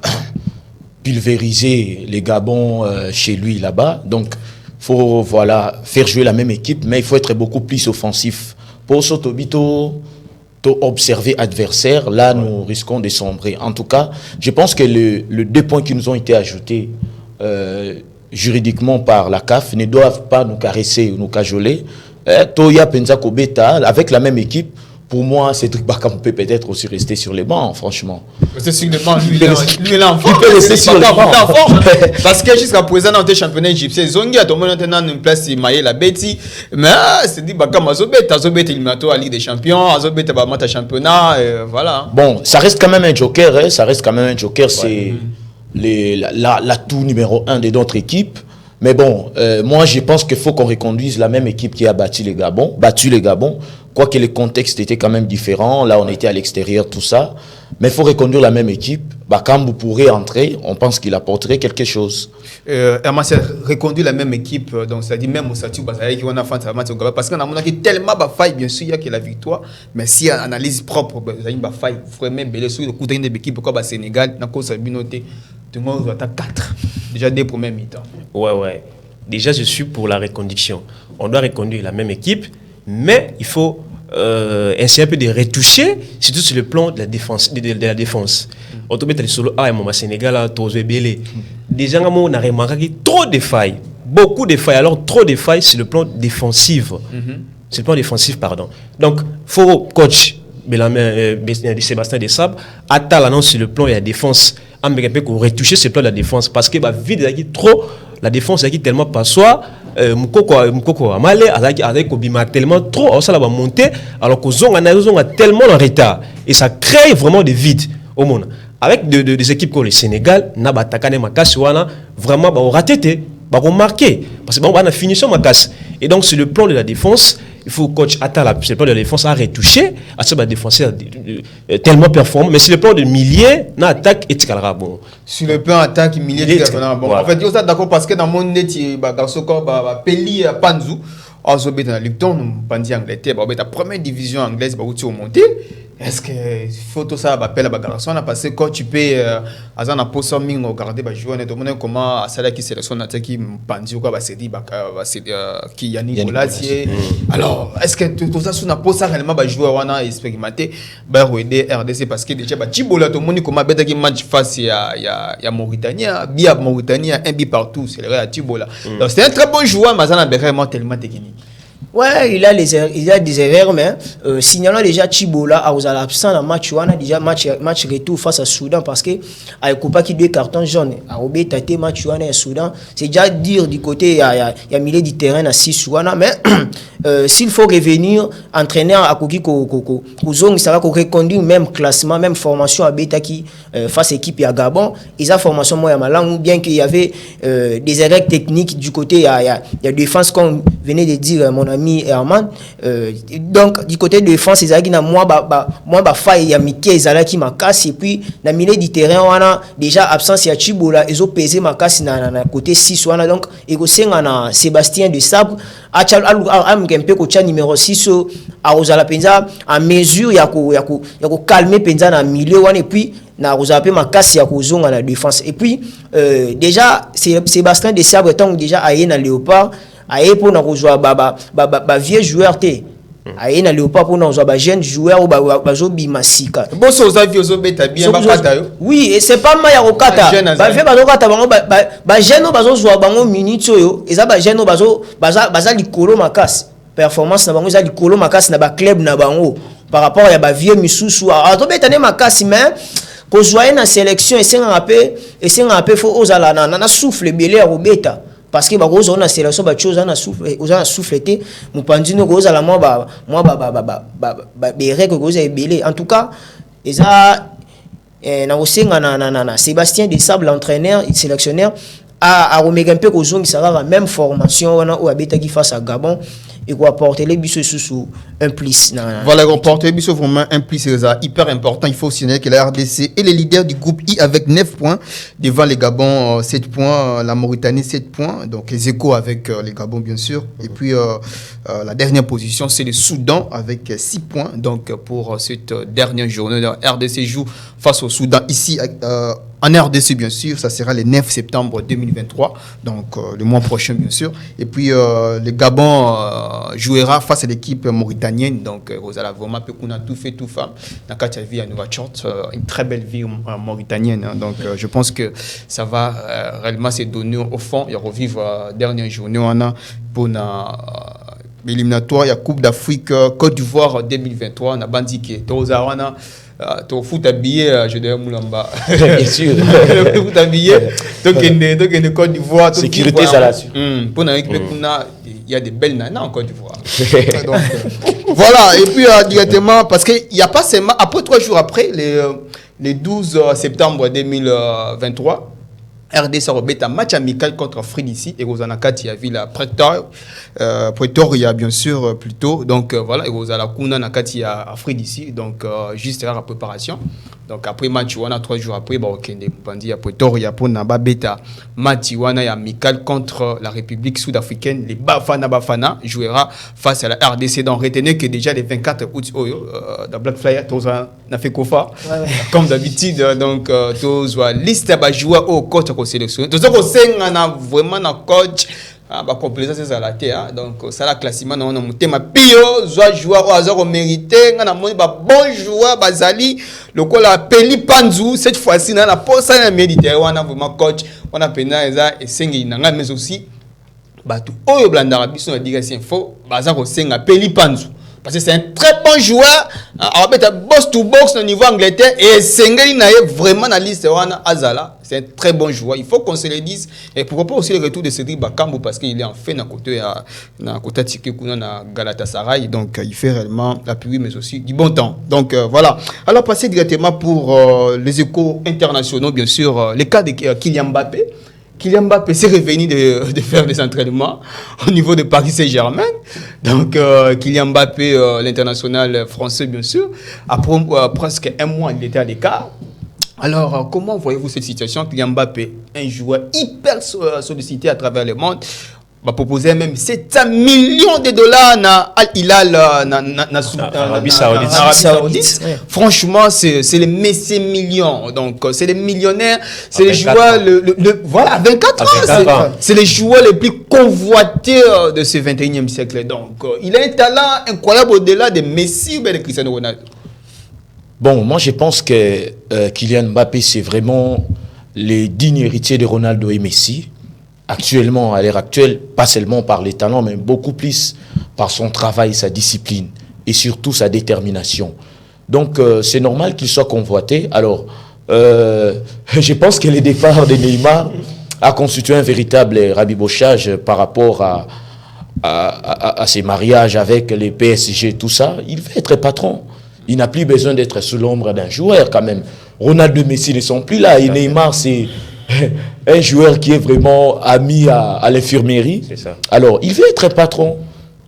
pulvérisé les Gabons chez lui là-bas. Donc, il faut faire jouer la même équipe, mais il faut être beaucoup plus offensif. Pour Sotobito, observer adversaire, là, nous risquons de sombrer. En tout cas, je pense que les 2 points qui nous ont été ajoutés juridiquement par la CAF ne doivent pas nous caresser ou nous cajoler. Toya Penza Kobeta, avec la même équipe, pour moi, Cédric Bakam peut peut-être aussi rester sur les bancs, franchement. C'est sur les bancs, lui, il est en forme. Il peut rester sur les bancs. Parce que jusqu'à présent, dans le championnat égyptien, Zongi a tombé maintenant une place, il maille la Betty. Mais Cédric Bakam, Azobet éliminatoire à la Ligue des Champions, Azobet à Bamata championnat, voilà. Bon, ça reste quand même un joker, hein. Ça reste quand même un joker, c'est l'atout numéro 1 de notre équipe. Mais bon, moi je pense qu'il faut qu'on reconduise la même équipe qui a battu les Gabons. Quoique le contexte était quand même différent, là on était à l'extérieur, tout ça. Mais il faut reconduire la même équipe. Bakambu pourrait entrer, on pense qu'il apporterait quelque chose. Herman, c'est reconduire la même équipe, donc ça dit même au statut, parce qu'on a tellement de failles, bien sûr, il y a que la victoire, mais si on analyse propre, il y a une faille, vraiment belle, sur le coup d'une équipe comme le Sénégal, dans le Binoté, tout le monde doit être 4, déjà dès les premiers mi-temps. Ouais. Déjà, je suis pour la reconduction. On doit reconduire la même équipe, mais il faut essayer un peu de retoucher, surtout sur le plan de la défense. De la défense. On te met les solo A et mon Sénégal, Tozo et Belé. Déjà, on a remarqué trop de failles. Beaucoup de failles. Alors, trop de failles sur le plan défensif. Sur le plan défensif, pardon. Donc, faut coach Sébastien Desabre attend sur le plan de la défense. On peut retoucher ce plan de la défense parce que vide trop la défense est tellement pas soit Mukoko Amale avec Obima tellement trop ça va monter alors que Zonga tellement en retard et ça crée vraiment des vides au monde avec des équipes comme le Sénégal n'a pas attaqué Makaswana vraiment on raté bah remarquer parce que on a fini sur Makas et donc sur le plan de la défense il faut coach Atala sur le plan de la défense à retoucher à ce défenseur tellement performant mais sur le plan de milieu na attaque et ticalera bon sur le plan attaque milieu ticalera bon en fait yo ça d'accord parce que dans mon neti garçon Peli Panzu Azobet dans Lipton Pandi Angleterre la première division anglaise ba où monter. Est-ce que photo ça va appeler la garçon parce que quand tu peux azana posa mingo regarder ba jouer tout monde comment ça là qui sélectionne attaque Pandi quoi ba c'est dit qui Yannick Bolatier alors est-ce que tout ça sous na posa réellement ba jouer wana expérimenté ba aider RDC parce que déjà ba Tibola tout monde comment beta qui match face ya Mauritanie bien Mauritanie un but partout c'est le à Tibola donc c'est un très bon joueur mais ça n'a vraiment tellement technique. Ouais, il a des erreurs, mais signalant déjà Chibola à aux absents dans match on a déjà match retour face à Soudan parce que avec Coupa qui deux cartons jaunes à Obé Tate match on à Soudan, c'est déjà dire du côté il y a milieu du terrain à 6 Soudan, mais s'il faut revenir entraîneur à Koki Kozong ça va reconduire même classement même formation à Beta qui face équipe à Gabon, ils a formation moi à Malang bien qu'il y avait des erreurs techniques du côté il y a défense comme venait de dire mon ami Herman, donc du côté de défense ils na moi faille ya Mickey ezala qui makasi et puis na milieu du terrain on a déjà absence ya Chibola ils ont pesé makasi na côté 6 on a donc et ko senga na Sébastien de Sabre a mkempe ko cha numéro 6 a ozala penza en mesure ya ko calmer penza na milieu on et puis na ozala pe makasi ya ko zonga na défense et puis déjà Sébastien de Sabre tant déjà aye na Léopard aye pour na rejoindre ba vieux joueur té aye na Léopard pour na rejoindre ba jeune joueur ou ba zo bimasika boso ozavi ozo beta bien ba kata yo oui et c'est pas mal ya okata ba vieux ba zo kata bango ba jeune ba zo jouer bango minutes yo eza ba jeune baza likolo makasi performance na bango eza likolo makasi na ba club na bango par rapport ya ba vieux misusu a to beta ne makasi mais ko jouer na sélection et senga peu faut ozala na souffle belé ya obeta parce que bakozo on a sélection ba chose on a souffleté mupandino koza la moi bere ko koza ebelé en tout cas eza na osenga na Sébastien de Sable l'entraîneur et sélectionneur a omega un peu kozongi sera la même formation on a ou abeta qui face à Gabon et quoi apporter les biso sous un plus voilà apporter les biso vraiment un plus c'est hyper important il faut signaler que la RDC est le leader du groupe I avec 9 points devant les Gabon 7 points la Mauritanie 7 points donc les échos avec les Gabon bien sûr et puis la dernière position c'est le Soudan avec 6 points donc pour cette dernière journée la RDC joue face au Soudan ici en RDC bien sûr ça sera le 9 septembre 2023 donc le mois prochain bien sûr et puis le Gabon jouera face à l'équipe mauritanienne donc Rosala vraiment Pekuna tout fait tout femme dans la vie à Nouakchott une très belle vie mauritanienne hein, donc je pense que ça va réellement se donner au fond et revivre dernière journée on a pour l'éliminatoire il y a Coupe d'Afrique Côte d'Ivoire 2023 on a bandiki Tozawana to foot habillé je dirais Moulamba bien sûr foot habillé donc une Côte d'Ivoire sécurité ça là-dessus pour il y a des belles nanas en Côte d'Ivoire donc voilà et puis directement parce que il y a pas seulement après 3 jours après les 12 septembre 2023 RDC rebête un match amical contre Afrique ici et Rosanakati a vu la Pretoria bien sûr plutôt donc voilà et Rosanakuna Nakati a Afrique ici donc juste la préparation donc après match on a 3 jours après bah ok des bandits à Pretoria pour Naba Beta match on a amical contre la République sud-africaine les Bafana jouera face à la RDC donc retenez que déjà les 24 août dans Black Flyer tous n'a fait kofa comme d'habitude donc tous liste à jouer au coach ko sélection tous ko senga na vraiment na coach ba complaisance ça la terre donc ça la classement na mutema pio zo joueur au hasard mérité ngana moni ba bon joueur bazali lokola Peli Panzu cette fois-ci na posa na Méditerranée on a vraiment coach on a pena eza esengi nanga mais aussi batu oyo blandara biso na diga info baza ko senga Peli Panzu parce que c'est un très bon joueur en fait box to box au niveau Angleterre et Sengeli na vraiment na liste wana azala c'est un très bon joueur il faut qu'on se le dise et pourquoi pas aussi le retour de Cédric Bakambu parce qu'il est en fait na côté Tiki kuna na Galatasaray donc il fait réellement l'appui mais aussi du bon temps donc voilà alors passer directement pour les échos internationaux bien sûr le cas de Kylian Mbappé s'est revenu de faire des entraînements au niveau de Paris Saint-Germain. Donc, Kylian Mbappé, l'international français, bien sûr, après presque un mois, il était à l'écart. Alors, comment voyez-vous cette situation? Kylian Mbappé, un joueur hyper sollicité à travers le monde, va proposer même 700 millions de dollars à Al Hilal Arabie Saoudite. Franchement, c'est les messieurs millions. Donc, c'est les millionnaires, c'est les joueurs, voilà, 24 ans. C'est les joueurs les plus convoités de ce 21e siècle. Donc, il a un talent incroyable au-delà de Messi ou de Cristiano Ronaldo. Bon, moi, je pense que Kylian Mbappé, c'est vraiment les dignes héritiers de Ronaldo et Messi. Actuellement, à l'heure actuelle, pas seulement par les talents, mais beaucoup plus par son travail, sa discipline et surtout sa détermination. Donc, c'est normal qu'il soit convoité. Alors, je pense que le départ de Neymar a constitué un véritable rabibochage par rapport à ses mariages avec les PSG, tout ça. Il veut être patron. Il n'a plus besoin d'être sous l'ombre d'un joueur quand même. Ronaldo et Messi ne sont plus là. Et Neymar, c'est un joueur qui est vraiment ami à l'infirmerie. Alors, il veut être patron.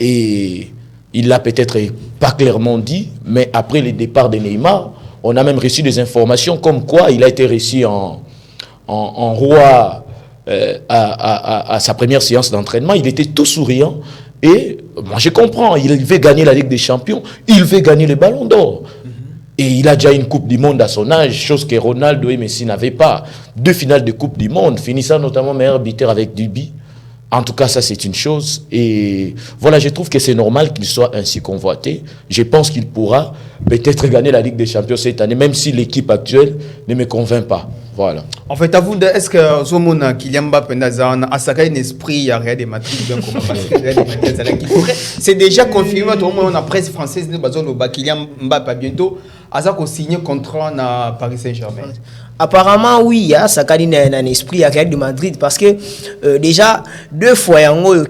Et il l'a peut-être pas clairement dit, mais après le départ de Neymar, on a même reçu des informations comme quoi il a été reçu en roi à sa première séance d'entraînement. Il était tout souriant. Et moi, je comprends, il veut gagner la Ligue des Champions, il veut gagner le Ballon d'Or. Et il a déjà une Coupe du Monde à son âge, chose que Ronaldo et Messi n'avaient pas. 2 finales de Coupe du Monde, finissant notamment meilleur buteur avec Duby. En tout cas, ça c'est une chose. Et voilà, je trouve que c'est normal qu'il soit ainsi convoité. Je pense qu'il pourra peut-être gagner la Ligue des Champions cette année, même si l'équipe actuelle ne me convainc pas. Voilà. En fait, à vous, est-ce que Zomona, Kylian Mbappé, a un esprit à Real de Madrid, c'est déjà confirmé, tout le monde, on a presse française, Kylian Mbappé bientôt, a signé contrat à Paris Saint-Germain. Apparemment, oui, il y a un esprit à Real de Madrid parce que déjà, 2 fois,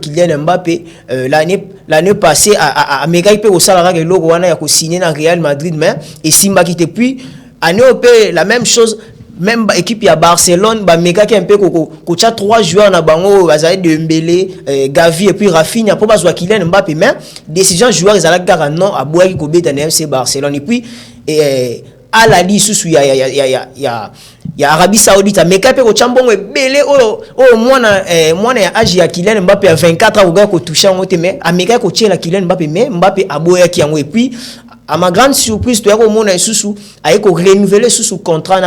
Kylian Mbappé, l'année passée, à Megaïpe au salaire, il a signé dans Real Madrid, mais et Simba qui était puis, la même chose. Même équipe à Barcelone, méga qui un peu coacha 3 joueurs na bango, Azaï Dembélé, Gavi et puis Rafinha pour bazoa Kylian Mbappé, mais décision joueurs ils allaient gar non à boire qui cobé dans FC Barcelone et puis à la liste sous il y a Arabie Saoudite, méga pe coacha bongo belé moi na âge ya Kylian Mbappé à 24 ans ko toucher en mais à méga coacher la Kylian Mbappé mais Mbappé a boire qui en et puis à ma grande surprise, tu as renouvelé sous contrat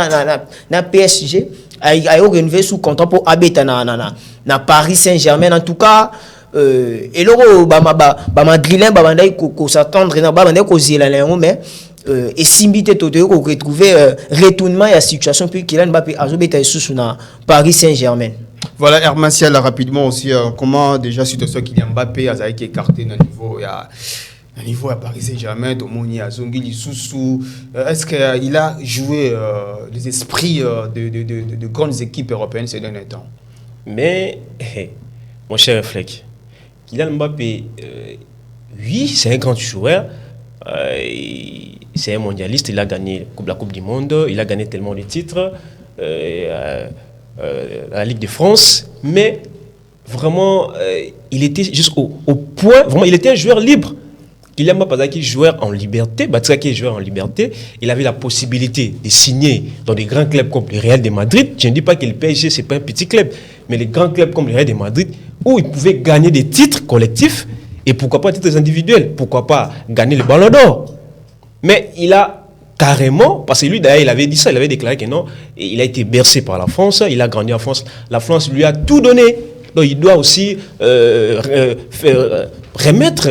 na PSG, a renouvelé sous contrat pour habiter na Paris Saint-Germain. En tout cas, et là, Madrilène, ko s'attendre na ko zélalé mais et simbité tout ko retrouver retournement à la situation puis Kylian Mbappé a habité sous na Paris Saint-Germain. Voilà, Hermatiel rapidement aussi comment déjà suite à ce Kylian Mbappé a été écarté dans le niveau à niveau à Paris Saint-Germain, Domoni à Zongili Soussou, est-ce qu'il a joué les esprits de grandes équipes européennes ces derniers temps? Mais, mon cher Fleck, Kylian Mbappé, oui, c'est un grand joueur, c'est un mondialiste, il a gagné la Coupe du Monde, il a gagné tellement de titres, la Ligue de France, mais vraiment, il était jusqu'au point, vraiment, il était un joueur libre. Kylian Mbappé qui joueur en liberté, Batsaki joueur en liberté, il avait la possibilité de signer dans des grands clubs comme le Real de Madrid. Je ne dis pas que le PSG c'est pas un petit club, mais les grands clubs comme le Real de Madrid où il pouvait gagner des titres collectifs et pourquoi pas des titres individuels, pourquoi pas gagner le Ballon d'Or. Mais il a carrément, parce que lui d'ailleurs il avait dit ça, il avait déclaré que non, et il a été bercé par la France, il a grandi en France, la France lui a tout donné. Donc il doit aussi remettre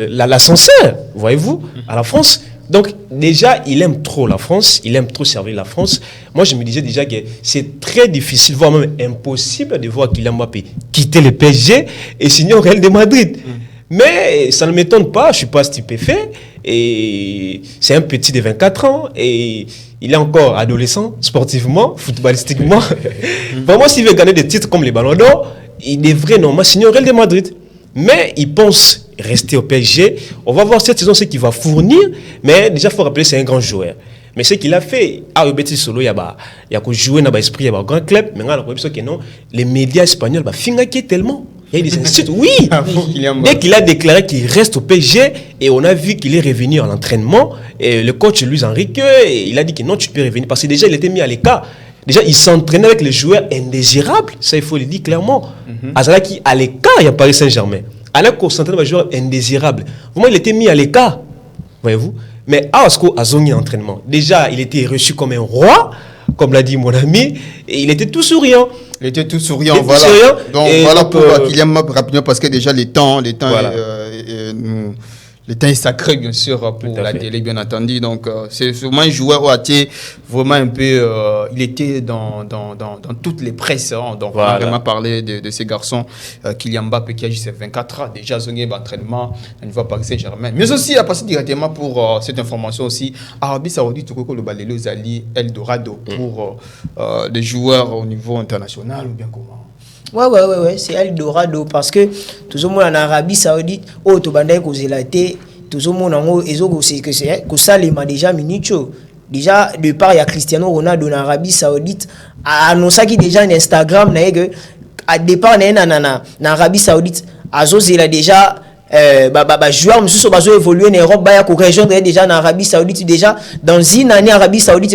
l'ascenseur, voyez-vous, à la France. Donc déjà, il aime trop la France, il aime trop servir la France. Moi, je me disais déjà que c'est très difficile, voire même impossible de voir Kylian Mbappé quitter le PSG et signer au Real de Madrid. Mais ça ne m'étonne pas, je ne suis pas stupéfait. Et c'est un petit de 24 ans et il est encore adolescent, sportivement, footballistiquement. Vraiment, s'il veut gagner des titres comme les Ballons d'Or, il devrait normalement signer au Real de Madrid. Mais il pense rester au PSG. On va voir cette saison ce qu'il va fournir. Mais déjà, il faut rappeler c'est un grand joueur. Mais ce qu'il a fait, à Betis Solo, il y a joué dans l'esprit, il y a un grand club. Maintenant, on a que non, les médias espagnols, fingaqué tellement. Il y a des instituts, oui. Dès qu'il a déclaré qu'il reste au PSG, et on a vu qu'il est revenu à l'entraînement, et le coach Luis Enrique, il a dit que non, tu peux revenir. Parce que déjà, il était mis à l'écart. Déjà, il s'entraînait avec les joueurs indésirables. Ça, il faut le dire clairement. Azalaki, à l'écart, il y a Paris Saint-Germain. Alors qu'on s'entraînait avec les joueurs indésirables. Vraiment, il était mis à l'écart. Voyez-vous? Mais à Asko, à Zongi entraînement, déjà, il était reçu comme un roi, comme l'a dit mon ami, et il était tout souriant. Il était tout souriant, voilà. Donc, voilà pour Kylian Mbappé rapidement, parce que déjà, les temps voilà. Le temps est sacré, bien sûr, pour la télé, bien entendu. Donc, c'est vraiment un joueur où vraiment un peu... il était dans toutes les presses. Hein. Donc, on a vraiment parlé de ces garçons. Kylian Mbappé qui a juste 24 ans, déjà zonné d'entraînement à niveau Paris Saint-Germain. Mais aussi, il a passé directement pour cette information aussi. Arabie Saoudite, le Balelo Zali, Eldorado pour des joueurs au niveau international ou bien comment? Ouais, c'est Eldorado parce que tout le monde en Arabie Saoudite, tout le monde tout le monde en ça déjà minicho. Déjà, de part, il y a Cristiano Ronaldo en Arabie Saoudite, a annoncé qu'il déjà un Instagram, à départ, en Arabie Saoudite, il a déjà joueur monsieur bazo évoluer en Europe ba ko rejoindre déjà en Arabie Saoudite déjà dans une année Arabie Saoudite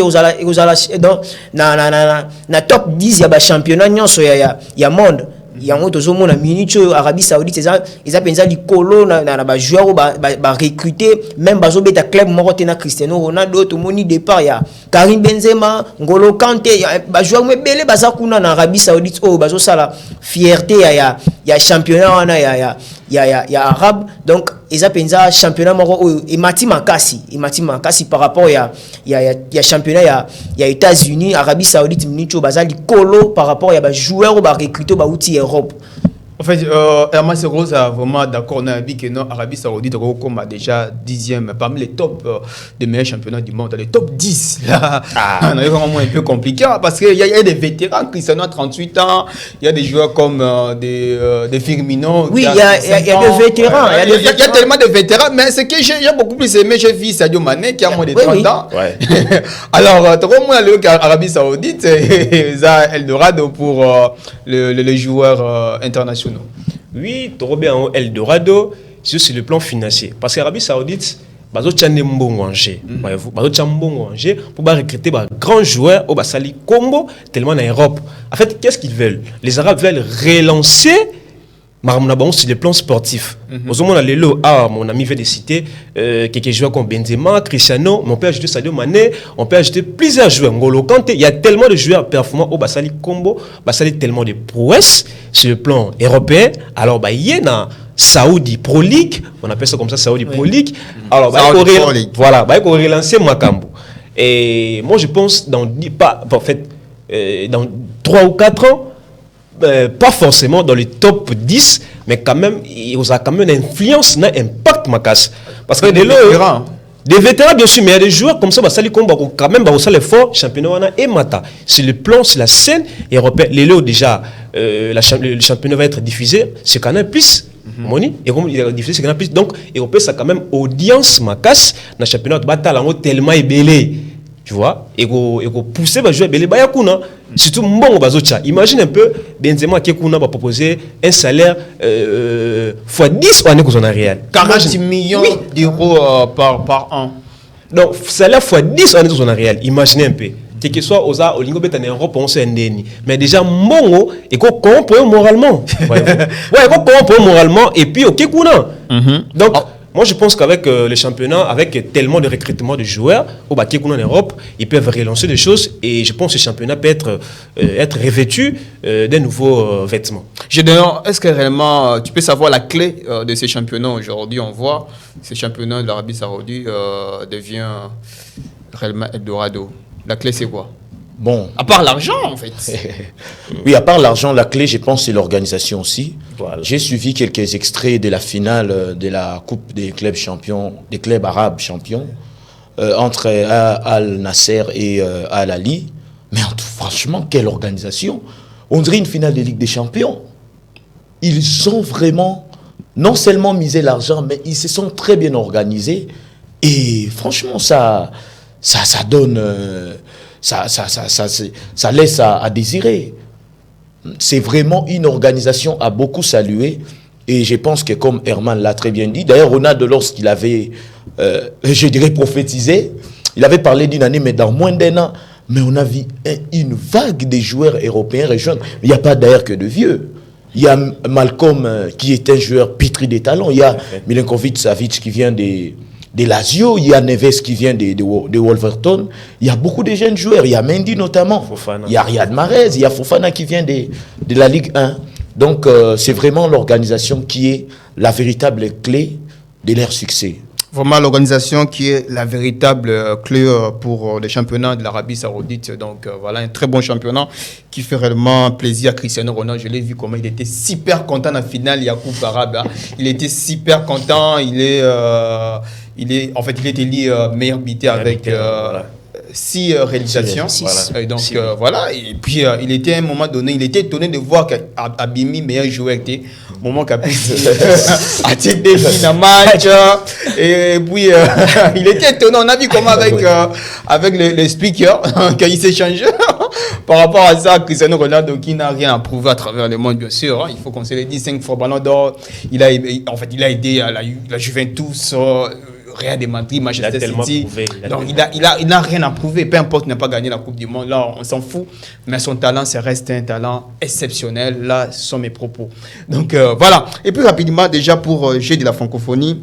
dans na top 10 ya ba championnat nyonso ya monde yango tozomona minute Arabie Saoudite eza penza likolo na ba joueur ba recruter même bazo beta club moko tena Cristiano Ronaldo to moni départ ya Karim Benzema Ngolo Kanté ba joueur mebele baza kuna na Arabie Saoudite bazo sala fierté ya championnat wana ya arabe donc eza penza championnat moko imati makasi par rapport ya championnat ya États-Unis Arabie Saoudite minute baza likolo par rapport ya ba joueur ba recruter ba outil Europe. En fait, Herman Rose a vraiment d'accord. On a dit que non, Arabie Saoudite a déjà 10e parmi les top des meilleurs championnats du monde. Les top 10. Là, on est vraiment un peu compliqué parce qu'il y a des vétérans. Cristiano a 38 ans. Il y a des joueurs comme des Firmino. Oui, il y a des vétérans. Il y a tellement de vétérans. Mais ce que j'ai beaucoup plus aimé, j'ai vu Sadio Mané qui a moins de 30 ans. Ouais. Alors, tout le monde a le Arabie Saoudite. Ça, Eldorado pour les joueurs internationaux. Oui, tu bien en Eldorado, c'est sur le plan financier. Parce que l'Arabie Saoudite, ils ont un bon manger. Pour recruter des grands joueurs au Basali Combo, tellement en Europe. En fait, qu'est-ce qu'ils veulent? Les Arabes veulent relancer sur le plan sportif. Mon ami vient de citer quelques joueurs comme Benzema, Cristiano, mais on peut ajouter Sadio Mané, on peut ajouter plusieurs joueurs. Ngolo Kanté, il y a tellement de joueurs performants au Basali Combo, Basali tellement de prouesses sur le plan européen. Alors, il y a Saudi Pro League, on appelle ça comme ça Saudi Pro League. Alors, il faut relancer Makambo. Et moi, je pense dans 3 ou 4 ans, pas forcément dans le top 10, mais quand même, il y a quand même une influence, un impact, parce que des vétérans, bien sûr, mais il y a des joueurs comme ça, quand même, les forts, championnat et Mata. Sur le plan, sur la scène européenne, déjà, le championnat va être diffusé, c'est quand même plus. Moni, et comme il est diffusé, c'est quand même plus. Donc, Européen, ça quand même audience, Makas, dans le championnat, tellement ébélé. Tu vois, et qu'on pousser à jouer belé bayakuna surtout mbongo bazocha. Imagine un peu Benzema qui va proposer un salaire fois 10 en année réel. 40 millions d'euros par an. Donc salaire fois 10 en année réel. Imaginez un peu. Quel que soit aux Olingo bet en Europe on sait ndeni. Mais déjà mbongo et qu'on corrompt moralement. Ouais, qu'on corrompt moralement et puis OK kuna. Donc moi, je pense qu'avec le championnat, avec tellement de recrutement de joueurs, au en Europe, ils peuvent relancer des choses et je pense que ce championnat peut être revêtu d'un nouveau vêtement. Est-ce que réellement, tu peux savoir la clé de ces championnats aujourd'hui? On voit ces championnats de l'Arabie Saoudite devient réellement Eldorado. La clé, c'est quoi? Bon. À part l'argent, en fait. Oui, à part l'argent, la clé, je pense, c'est l'organisation aussi. Voilà. J'ai suivi quelques extraits de la finale de la Coupe des clubs champions, des clubs arabes champions, entre Al Nasser et Al Ali. Mais franchement, quelle organisation! On dirait une finale de Ligue des Champions. Ils ont vraiment, non seulement misé l'argent, mais ils se sont très bien organisés. Et franchement, ça donne... Ça laisse à désirer. C'est vraiment une organisation à beaucoup saluer. Et je pense que comme Herman l'a très bien dit, d'ailleurs Ronaldo lorsqu'il avait, je dirais, prophétisé, il avait parlé d'une année, mais dans moins d'un an, mais on a vu une vague de joueurs européens rejoindre. Il n'y a pas d'ailleurs que de vieux. Il y a Malcolm qui est un joueur pétri de talents. Il y a Milinkovic-Savic qui vient de Lazio, il y a Neves qui vient de Wolverhampton. Il y a beaucoup de jeunes joueurs. Il y a Mendy notamment. Fofana. Il y a Riyad Mahrez. Il y a Fofana qui vient de la Ligue 1. Donc, c'est vraiment l'organisation qui est la véritable clé de leur succès. Vraiment l'organisation qui est la véritable clé pour les championnats de l'Arabie Saoudite. Donc voilà, un très bon championnat qui fait réellement plaisir à Cristiano Ronaldo. Je l'ai vu comment il était super content dans la finale, il y a Coupe Arabe. Hein. Il était super content, il est élu meilleur buteur avec... voilà. 6 réalisations. Six. Et donc voilà, et puis il était à un moment donné, il était étonné de voir qu'Abimi, meilleur joueur, était au moment qu'Abimi a été défini dans le match. Et puis il était étonné. On a vu comment avec les speakers, quand il s'est changé par rapport à ça, Cristiano Ronaldo qui n'a rien à prouver à travers le monde, bien sûr. Hein, il faut qu'on se le dise, 5 fois Ballon d'Or. Il a aidé à la Juventus. Rien de Madrid, Manchester City. Donc il n'a rien à prouver, peu importe, il n'a pas gagné la Coupe du Monde, là on s'en fout, mais son talent, ça reste un talent exceptionnel, là ce sont mes propos. Donc voilà, et puis rapidement déjà pour Jeu de la francophonie,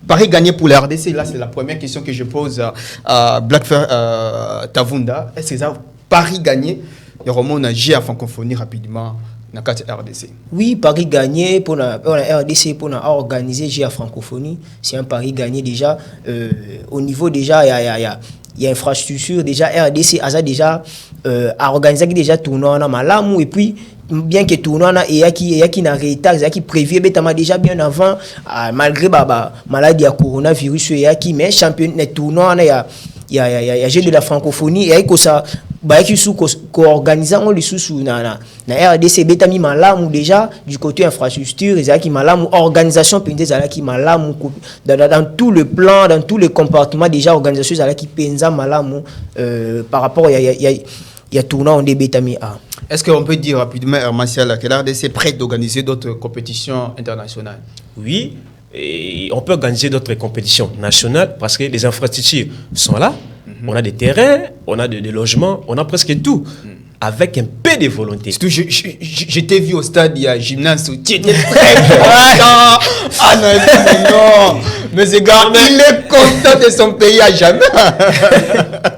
Paris gagné pour la RDC, là c'est la première question que je pose à Blackfair Tavunda, est-ce que ça Paris gagné, et on a Jeu à francophonie rapidement dans la RDC. Oui, Paris gagné pour la RDC, pour organiser la francophonie. C'est un Paris gagné déjà. Au niveau déjà, il y a infrastructure. Déjà, RDC a organisé déjà tournoi en Malamou. Et puis, bien que tournoi il y a qui n'a réalité, qui prévu déjà bien avant, malgré la maladie à coronavirus, il y a qui, mais championnat tournoi, il y a jeu de la francophonie, il y a que ça. Co-organisant les sous na RDC betami malamu déjà du côté infrastructure et qui malamu organisation penza qui malamu dans tout le plan, dans tous les compartiments déjà organisation qui penza malamu par rapport il y a tournant en betami a. Est-ce qu'on peut dire rapidement Martial que la RDC est prête d'organiser d'autres compétitions internationales? Oui, et on peut organiser d'autres compétitions nationales parce que les infrastructures sont là. On a des terrains, on a des logements, on a presque tout. Avec un peu de volonté. Surtout, je t'ai vu au stade, il y a gymnase, tu étais très content. Ah non, mais ce gars, il est content de son pays à jamais.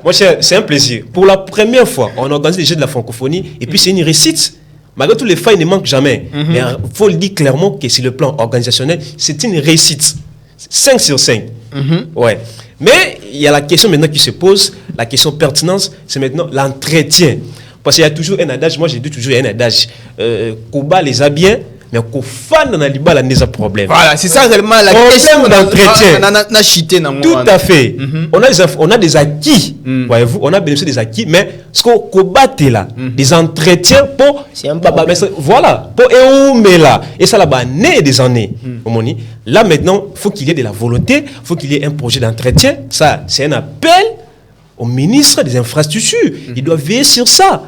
Moi, c'est un plaisir. Pour la première fois, on organise les Jeux de la francophonie et puis c'est une réussite. Malgré tous les failles, il ne manque jamais. Mais il faut le dire clairement que sur le plan organisationnel, c'est une réussite. 5 sur 5. Ouais. Mais il y a la question maintenant qui se pose, la question pertinence, c'est maintenant l'entretien. Parce qu'il y a toujours un adage, moi j'ai dit toujours un adage, Koba les a bien, mais qu'on fan dans l'Iba, là, n'est pas problème. Voilà, c'est ça réellement la question d'entretien. Tout à fait. On a des acquis, voyez-vous, on a bénéficié des acquis, mais ce qu'on combatte là, des entretiens pour. Voilà, pour éoumer là. Et ça là-bas, des années. Là maintenant, il faut qu'il y ait de la volonté, il faut qu'il y ait un projet d'entretien. Ça, c'est un appel au ministre des Infrastructures. Il doit veiller sur ça.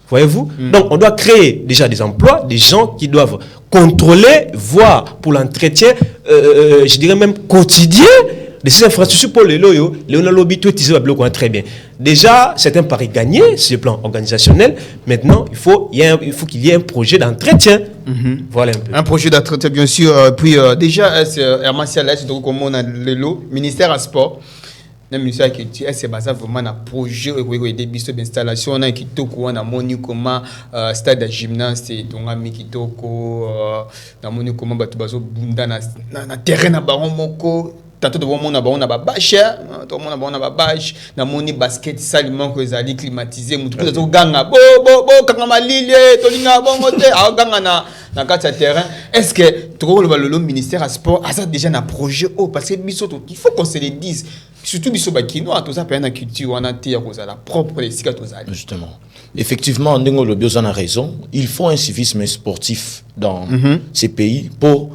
Voyez-vous? Donc, on doit créer déjà des emplois, des gens qui doivent contrôler, voir pour l'entretien, je dirais même quotidien, de ces infrastructures pour les loyaux. Léonard Lobby, tout est très bien. Déjà, c'est un pari gagné sur le plan organisationnel. Maintenant, il faut qu'il y ait un projet d'entretien. Voilà un peu. Un projet d'entretien, bien sûr. Puis, déjà, Herman Sialès, donc, comme on a le lot, ministère à sport. Le ministère qui est basé vraiment un projet d'installation on a kitoko on a moni comment stade de gymnase donc ami kitoko na moni comment batu bazo bunda na terrain na baron moko tantôt de monde na baron na babache tout le monde na baron na babache na moni basket salement que ezali climatisé mutu ko ganga bo kanga malile tolinga bongo te a ganga na kati ya terrain. Est-ce que le ministère à sport a ça déjà un projet parce que il faut qu'on se le dise. Surtout biso bakino a tout ça na culture on a tia la propre les sika tozali. Justement. Effectivement, Ndengo Lobiosan a raison, il faut un civisme sportif dans ces pays pour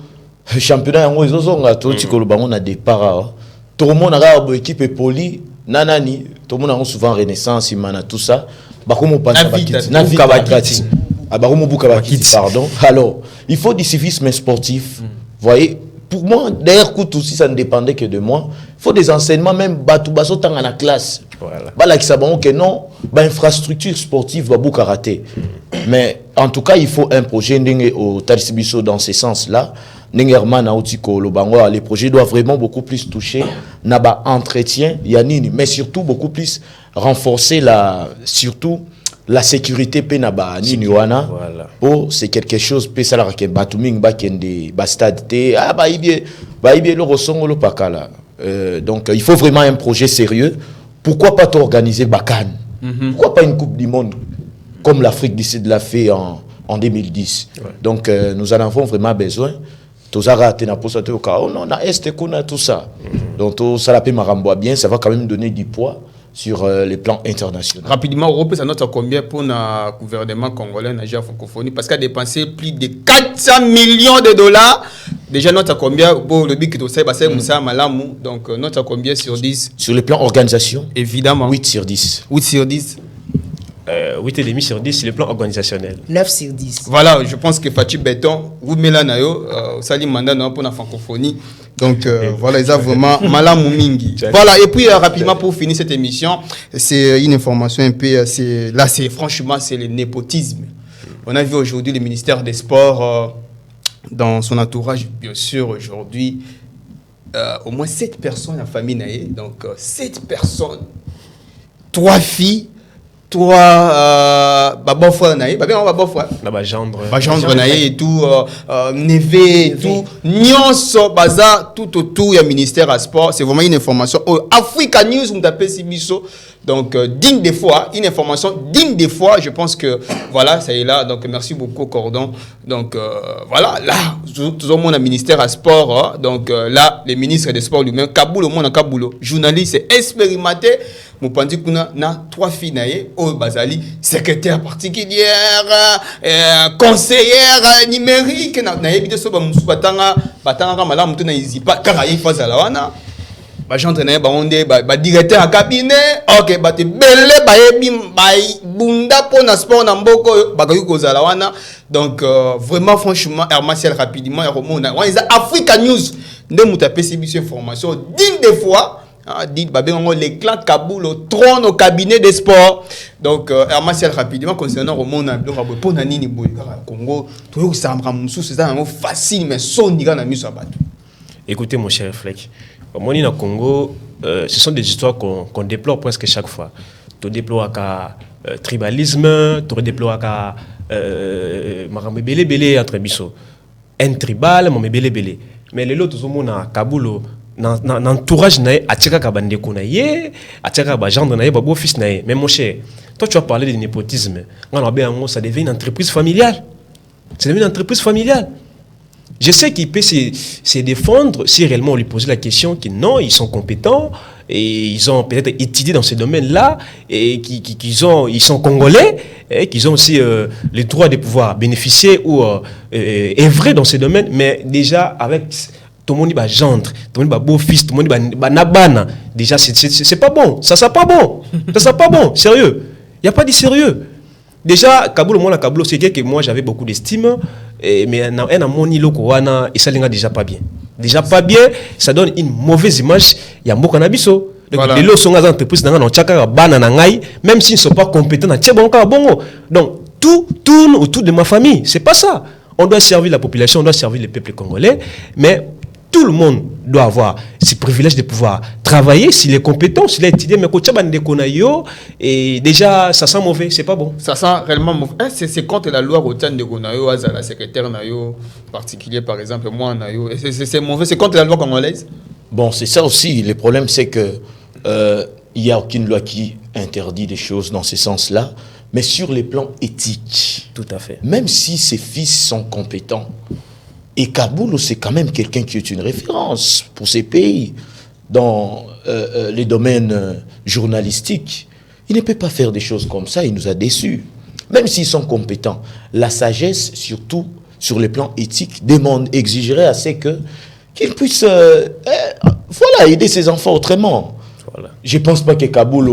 championnat en ozonga to tikolo bango na départ. Tout le monde a une équipe poli nanani, tout le monde a souvent renaissance imana tout ça. Bakomo passa bakiti. Abakomo buka bakiti pardon. Alors, il faut du civisme sportif. Voyez, pour moi, d'ailleurs, aussi, ça ne dépendait que de moi. Il faut des enseignements, même Batoubaso dans la classe. Voilà. Qui savent que non, infrastructure sportive va beaucoup karaté. Mais en tout cas, il faut un projet au Tarisibiso dans ce sens-là. Les projets doivent vraiment beaucoup plus toucher Naba entretien, Yanini, mais surtout beaucoup plus renforcer la sécurité penaba nini wana c'est quelque chose pe sala ke batuming ba kende ba stade te Donc, il faut vraiment un projet sérieux. Pourquoi pas t'organiser Bakan? Pourquoi pas une Coupe du Monde comme l'Afrique du Sud l'a fait en 2010? Donc, nous en avons vraiment besoin. Tout ça, tout ça. Donc, ça la paix maramboa bien, ça va quand même donner du poids sur les plans internationaux. Rapidement, Europe, ça note combien pour le gouvernement congolais dans la francophonie? Parce qu'il a dépensé plus de 400 millions de dollars. Déjà, note à combien pour le but que tu sais, c'est Moussa Malamou. Donc, note à combien sur 10? Sur le plan organisation? Évidemment. 8 sur 10. 8 sur 10. 8,5 sur 10 sur le plan organisationnel. 9 sur 10. Voilà, je pense que Fatih Béton, vous mettez là, Salim Manda pour la francophonie. Donc voilà, ils ont vraiment Malamou Mingi. Voilà, et puis rapidement pour finir cette émission, c'est une information un peu, franchement, c'est le népotisme. On a vu aujourd'hui le ministère des Sports dans son entourage, bien sûr, aujourd'hui, au moins 7 personnes en famille naïe, donc 7 personnes, 3 filles, 3 frère naïe, gendre naïe et tout, Neve et tout, Nyonso baza tout autour il y a ministère à sport. C'est vraiment une information. Africa News vous tapez Sibiso. Donc digne des fois, une information digne des fois. Je pense que voilà, ça est là. Donc merci beaucoup Cordon. Donc voilà, là tout le monde a ministère à sport. Hein. Donc là les ministres des sports lui-même, Kaboul au monde en Kaboulo, journaliste expérimenté. Mon pandi kuna na 3 filles naïe, Bazali, secrétaire particulière, conseillère numérique, naïe bide so ba musu batanga mala mutu na izipa kaka yi faza la wana. Ba gendre naïe ba onde ba directeur en cabinet, OK, ba te belé ba yebi ba bunda pona sport na mboko ba kayu kozala wana. Donc vraiment franchement Hermatiel rapidement et remona. On is Africa News ndé muta PCBC information digne des fois. Dit les clans Kaboul au trône au cabinet des sports. Donc Hermatiel rapidement concernant au monde pour Nanini Congo tout ça c'est facile mais son écoutez mon cher Fleck, moi au Congo ce sont des histoires qu'on déplore presque chaque fois. Tu déplores qu'à tribalisme, tu déplores qu'à marambe belé entre biso un tribal mon belé mais les autres au monde à Kaboul dans entourage naé atika ka bande ko naé atika ba gendre naé ba beau fils naé. Mais mon cher, toi tu as parlé de népotisme, ça devient une entreprise familiale. C'est devenu une entreprise familiale. Je sais qu'il peut se défendre si réellement on lui posait la question que non, ils sont compétents et ils ont peut-être étudié dans ce domaine-là et ils sont congolais et qu'ils ont aussi le droit de pouvoir bénéficier ou œuvrer dans ce domaine, mais déjà avec tout le monde va gendre, tout le monde va beau-fils, tout le monde va nabana. Déjà, c'est pas bon. Ça sera pas bon. Ça sera pas bon. Sérieux. Il n'y a pas de sérieux. Déjà, Kaboul, c'est quelqu'un que moi j'avais beaucoup d'estime, mais un mon îlot et ça n'est déjà pas bien. Déjà pas bien, ça donne une mauvaise image. Il y a beaucoup d'abisso. Donc, les lots sont dans l'entreprise, même s'ils ne sont pas compétents, donc tout tourne autour de ma famille. C'est pas ça. On doit servir la population, on doit servir le peuple congolais, mais tout le monde doit avoir ce privilège de pouvoir travailler s'il est compétent, s'il est étudié. Mais quand et déjà, ça sent mauvais, c'est pas bon. Ça sent réellement mauvais. C'est contre la loi Rotan de Gonayo, à la secrétaire Nayo, particulier par exemple, moi Nayo. C'est mauvais, c'est contre la loi congolaise. Bon, c'est ça aussi. Le problème, c'est que il n'y a aucune loi qui interdit des choses dans ce sens-là. Mais sur les plans éthiques, tout à fait. Même si ses fils sont compétents, et Kaboul, c'est quand même quelqu'un qui est une référence pour ces pays dans les domaines journalistiques. Il ne peut pas faire des choses comme ça, il nous a déçus. Même s'ils sont compétents, la sagesse, surtout sur les plans éthiques, exigerait assez qu'ils puissent aider ses enfants autrement. Voilà. Je ne pense pas que Kaboul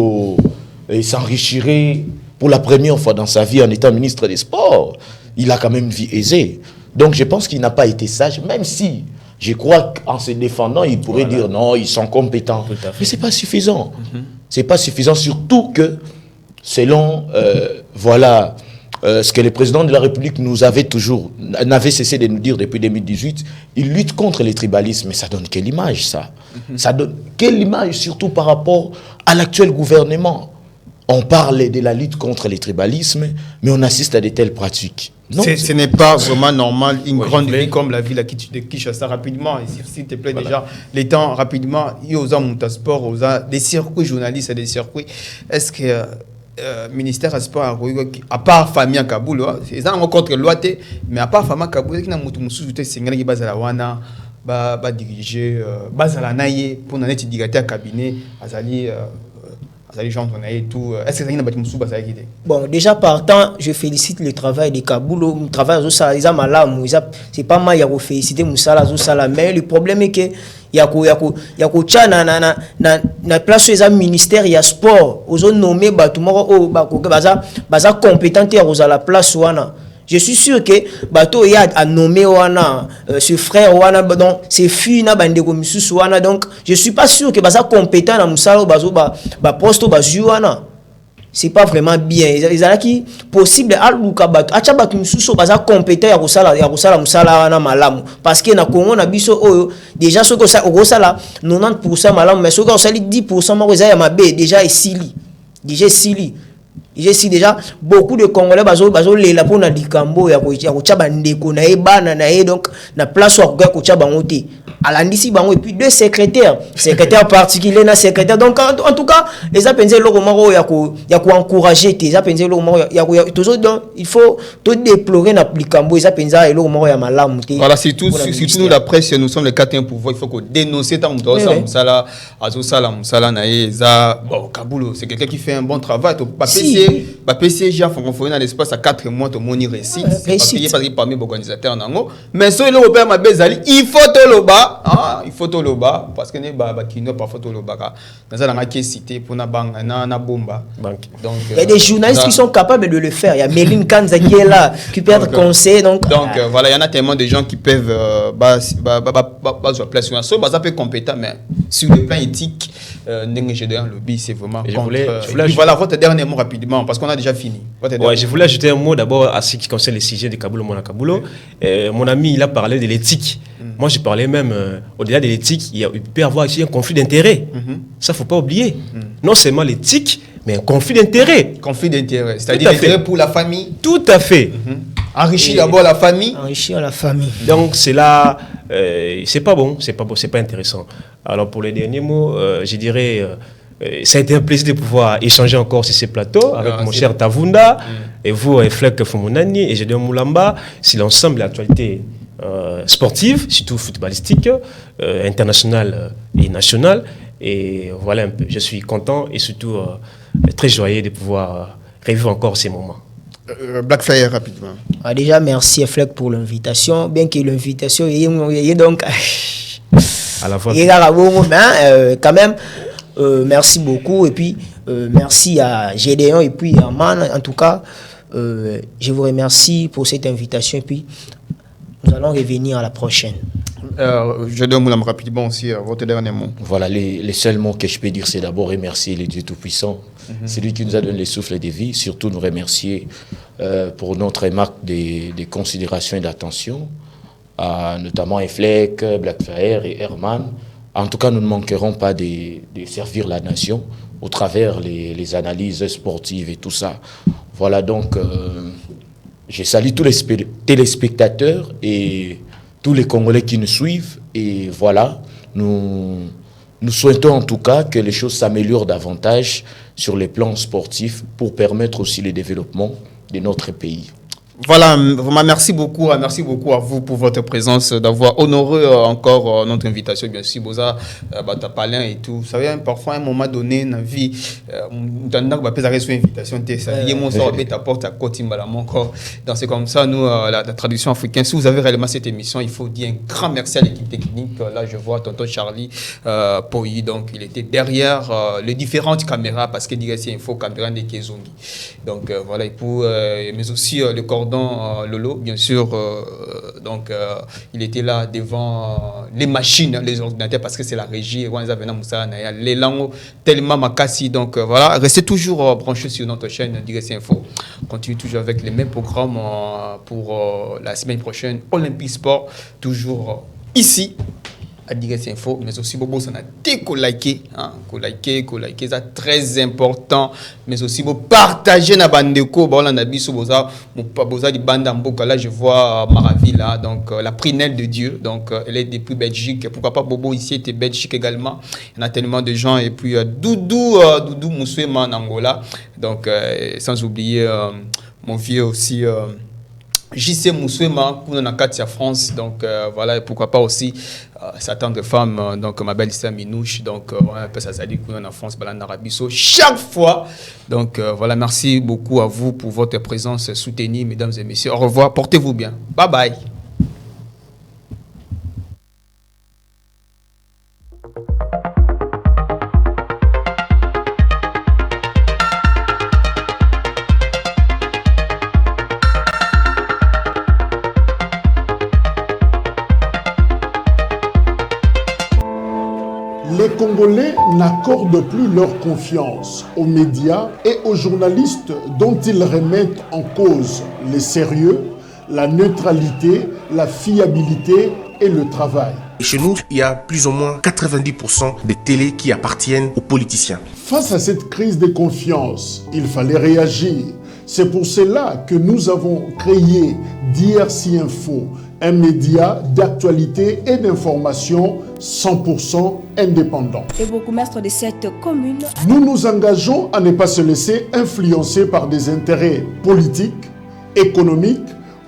s'enrichirait pour la première fois dans sa vie en étant ministre des Sports. Il a quand même une vie aisée. Donc je pense qu'il n'a pas été sage, même si je crois qu'en se défendant, il pourrait dire non, ils sont compétents. Mais ce n'est pas suffisant. C'est pas suffisant, surtout que selon ce que le président de la République n'avait cessé de nous dire depuis 2018, il lutte contre les tribalismes. Mais ça donne quelle image, ça? Ça donne quelle image, surtout par rapport à l'actuel gouvernement? on parle de la lutte contre les tribalismes, mais on assiste à de telles pratiques. Non, ce n'est pas vraiment normal. Une Ouais, grande ville comme la ville de Kinshasa, rapidement, s'il te plaît, déjà, les temps, rapidement, il y a aux motosport, des circuits journalistes et des circuits. Est-ce que ministère du sport à part famille à Kaboul, c'est ça encore contre loi, mais à part famille à Kaboul, il y a un sous-souté Sénégal qui base à la Wana, va diriger, base à la Naye, pour nous être directeur cabinet, Azali. Et tout. Est-ce que ça a été Bon, déjà partant, je félicite le travail de Kaboul. Le travail de Zosala, c'est pas mal, il y a félicité Moussala, Zosala. Mais le problème est que il y a na place des ministères, il y a sport. Ils ont nommé Batumoro, baza compétent à la place wana. Je suis sûr que Bato y a nommé wana ce frère wana donc c'est fille na bande ko misusu wana donc je suis pas sûr que baza compétent na musala bazo ba poste bazu wana. C'est pas vraiment bien. Ils ont qui possible à luka bato acha bato misusu baza compétent ya kusala musala wana malamu parce que na Congo na biso oyo déjà ce que ça au sala 90% malamu mais ce que ça 10% mako za ya mabe déjà esili. J'ai déjà beaucoup de Congolais bazo lela pour na dikambo ya ko chaba ndeko na ebana na e donc na place wa ko chaba ngote alandisi bango et puis deux secrétaires particuliers na secrétaire donc en tout cas les a pensé loko maro ya ko encourager les a pensé loko maro ya toujours donc il faut tout déplorer na dikambo les a pensé loko maro ya malamu te voilà surtout nous la presse nous sommes les quatre pouvoirs il faut que dénoncer tant musala musala na eza bon Kaboul c'est quelqu'un qui fait un bon travail PCG francophone dans l'espace à 4 mois de mon récit parce qu'il parmi les organisateurs nango mais so le repère ma bezali il faut to loba parce que ne ba kino parfois to loba dans ça la qui cité pour na banga na bomba donc il y a des journalistes qui sont capables de le faire il y a Méline Kanza qui est là qui peut être conseiller donc voilà il y en a tellement de gens qui peuvent sur place so ça peut compétent mais sur le plan éthique un lobby c'est vraiment voilà votre dernier mot rapidement parce qu'on a déjà fini. Ouais, je voulais ajouter un mot d'abord à ce qui concerne les sujets de Kaboul Kaboulo. Mon ami il a parlé de l'éthique. Moi je parlais même au-delà de l'éthique il peut y avoir aussi un conflit d'intérêts. Ça faut pas oublier. Non seulement l'éthique mais un conflit d'intérêts. Conflit d'intérêts, c'est-à-dire l'intérêt pour la famille. Tout à fait. Enrichir d'abord la famille. Enrichir la famille. Donc c'est là, c'est pas bon, c'est pas intéressant. Alors pour les derniers mots, je dirais, ça a été un plaisir de pouvoir échanger encore sur ces plateaux avec mon cher Tavunda et vous, Fleck Fumunani et Gédéon Moulamba, sur l'ensemble de l'actualité sportive, surtout footballistique, internationale et nationale. Et voilà un peu, je suis content et surtout très joyeux de pouvoir revivre encore ces moments. Black Flyer rapidement. Déjà merci Fleck pour l'invitation, bien que l'invitation est donc à la fois. Quand même merci beaucoup et puis merci à Gédéon et puis à Man en tout cas je vous remercie pour cette invitation et puis nous allons revenir à la prochaine. Je donne rapidement aussi votre dernier mot. Voilà, les seuls mots que je peux dire, c'est d'abord remercier les dieux tout-puissants. C'est lui qui nous a donné le souffle de vie. Surtout nous remercier pour notre marque de considération et d'attention, notamment Eflek, Blackfire et Herman. En tout cas, nous ne manquerons pas de servir la nation au travers les analyses sportives et tout ça. Voilà donc, je salue tous les téléspectateurs et tous les Congolais qui nous suivent. Et voilà, nous souhaitons en tout cas que les choses s'améliorent davantage sur les plans sportifs pour permettre aussi le développement de notre pays. Voilà, vraiment merci beaucoup à vous pour votre présence, d'avoir honoré encore notre invitation, bien sûr, Boza, Batapalin et tout. Vous savez, parfois, à un moment donné, dans la vie, donc c'est comme ça, nous, la tradition africaine, si vous avez réellement cette émission, il faut dire un grand merci à l'équipe technique. Là, je vois tonton Charlie Poyi, donc il était derrière les différentes caméras, parce qu'il dit qu'il faut caméra de Kezongi. Donc voilà, mais aussi le cordon Lolo, bien sûr, donc il était là devant les machines, les ordinateurs, parce que c'est la régie, les langues tellement makassi, donc voilà, restez toujours branchés sur notre chaîne Direct Info. On continue toujours avec les mêmes programmes pour la semaine prochaine, Olympique Sport, toujours ici. à Direct Info, mais aussi bobo ça n'a été liker, hein, liker, c'est très important, mais aussi vous partager na bandeko, bon là na biso boza di banda mboka là je vois Maravi là, donc la Prinelle de Dieu, donc elle est depuis Belgique, pourquoi pas bobo ici était Belgique également, il y en a tellement de gens et puis Doudou Moussouema en Angola, donc sans oublier mon vieux aussi JC Moussouema, qu'on a Katia France, donc voilà, et pourquoi pas aussi sa tendre femme, donc ma belle Issa Minouche, donc un peu ça dit qu'on a en France, en Arabie chaque fois. Donc voilà, merci beaucoup à vous pour votre présence soutenue, mesdames et messieurs. Au revoir, portez-vous bien. Bye bye. Les Congolais n'accordent plus leur confiance aux médias et aux journalistes dont ils remettent en cause le sérieux, la neutralité, la fiabilité et le travail. Chez nous, il y a plus ou moins 90% des télés qui appartiennent aux politiciens. Face à cette crise de confiance, il fallait réagir. C'est pour cela que nous avons créé DRC Info, un média d'actualité et d'information 100% indépendant. Et bourgmestre de cette commune. Nous nous engageons à ne pas se laisser influencer par des intérêts politiques, économiques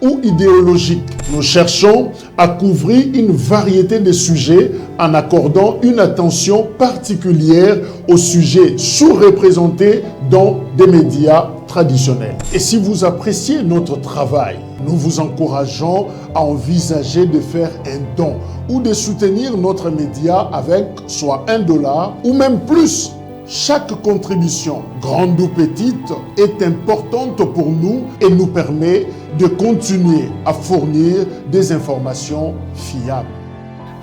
ou idéologiques. Nous cherchons à couvrir une variété de sujets en accordant une attention particulière aux sujets sous-représentés dans des médias traditionnels. Et si vous appréciez notre travail, nous vous encourageons à envisager de faire un don ou de soutenir notre média avec soit $1 ou même plus. Chaque contribution, grande ou petite, est importante pour nous et nous permet de continuer à fournir des informations fiables.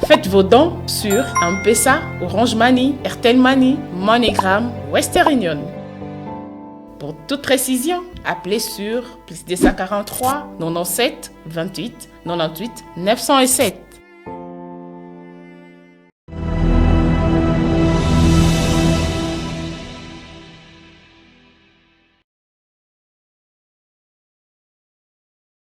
Faites vos dons sur M-Pesa, Orange Money, Airtel Money, MoneyGram, Western Union. Pour toute précision, appelez sur +243 97 28 98 907.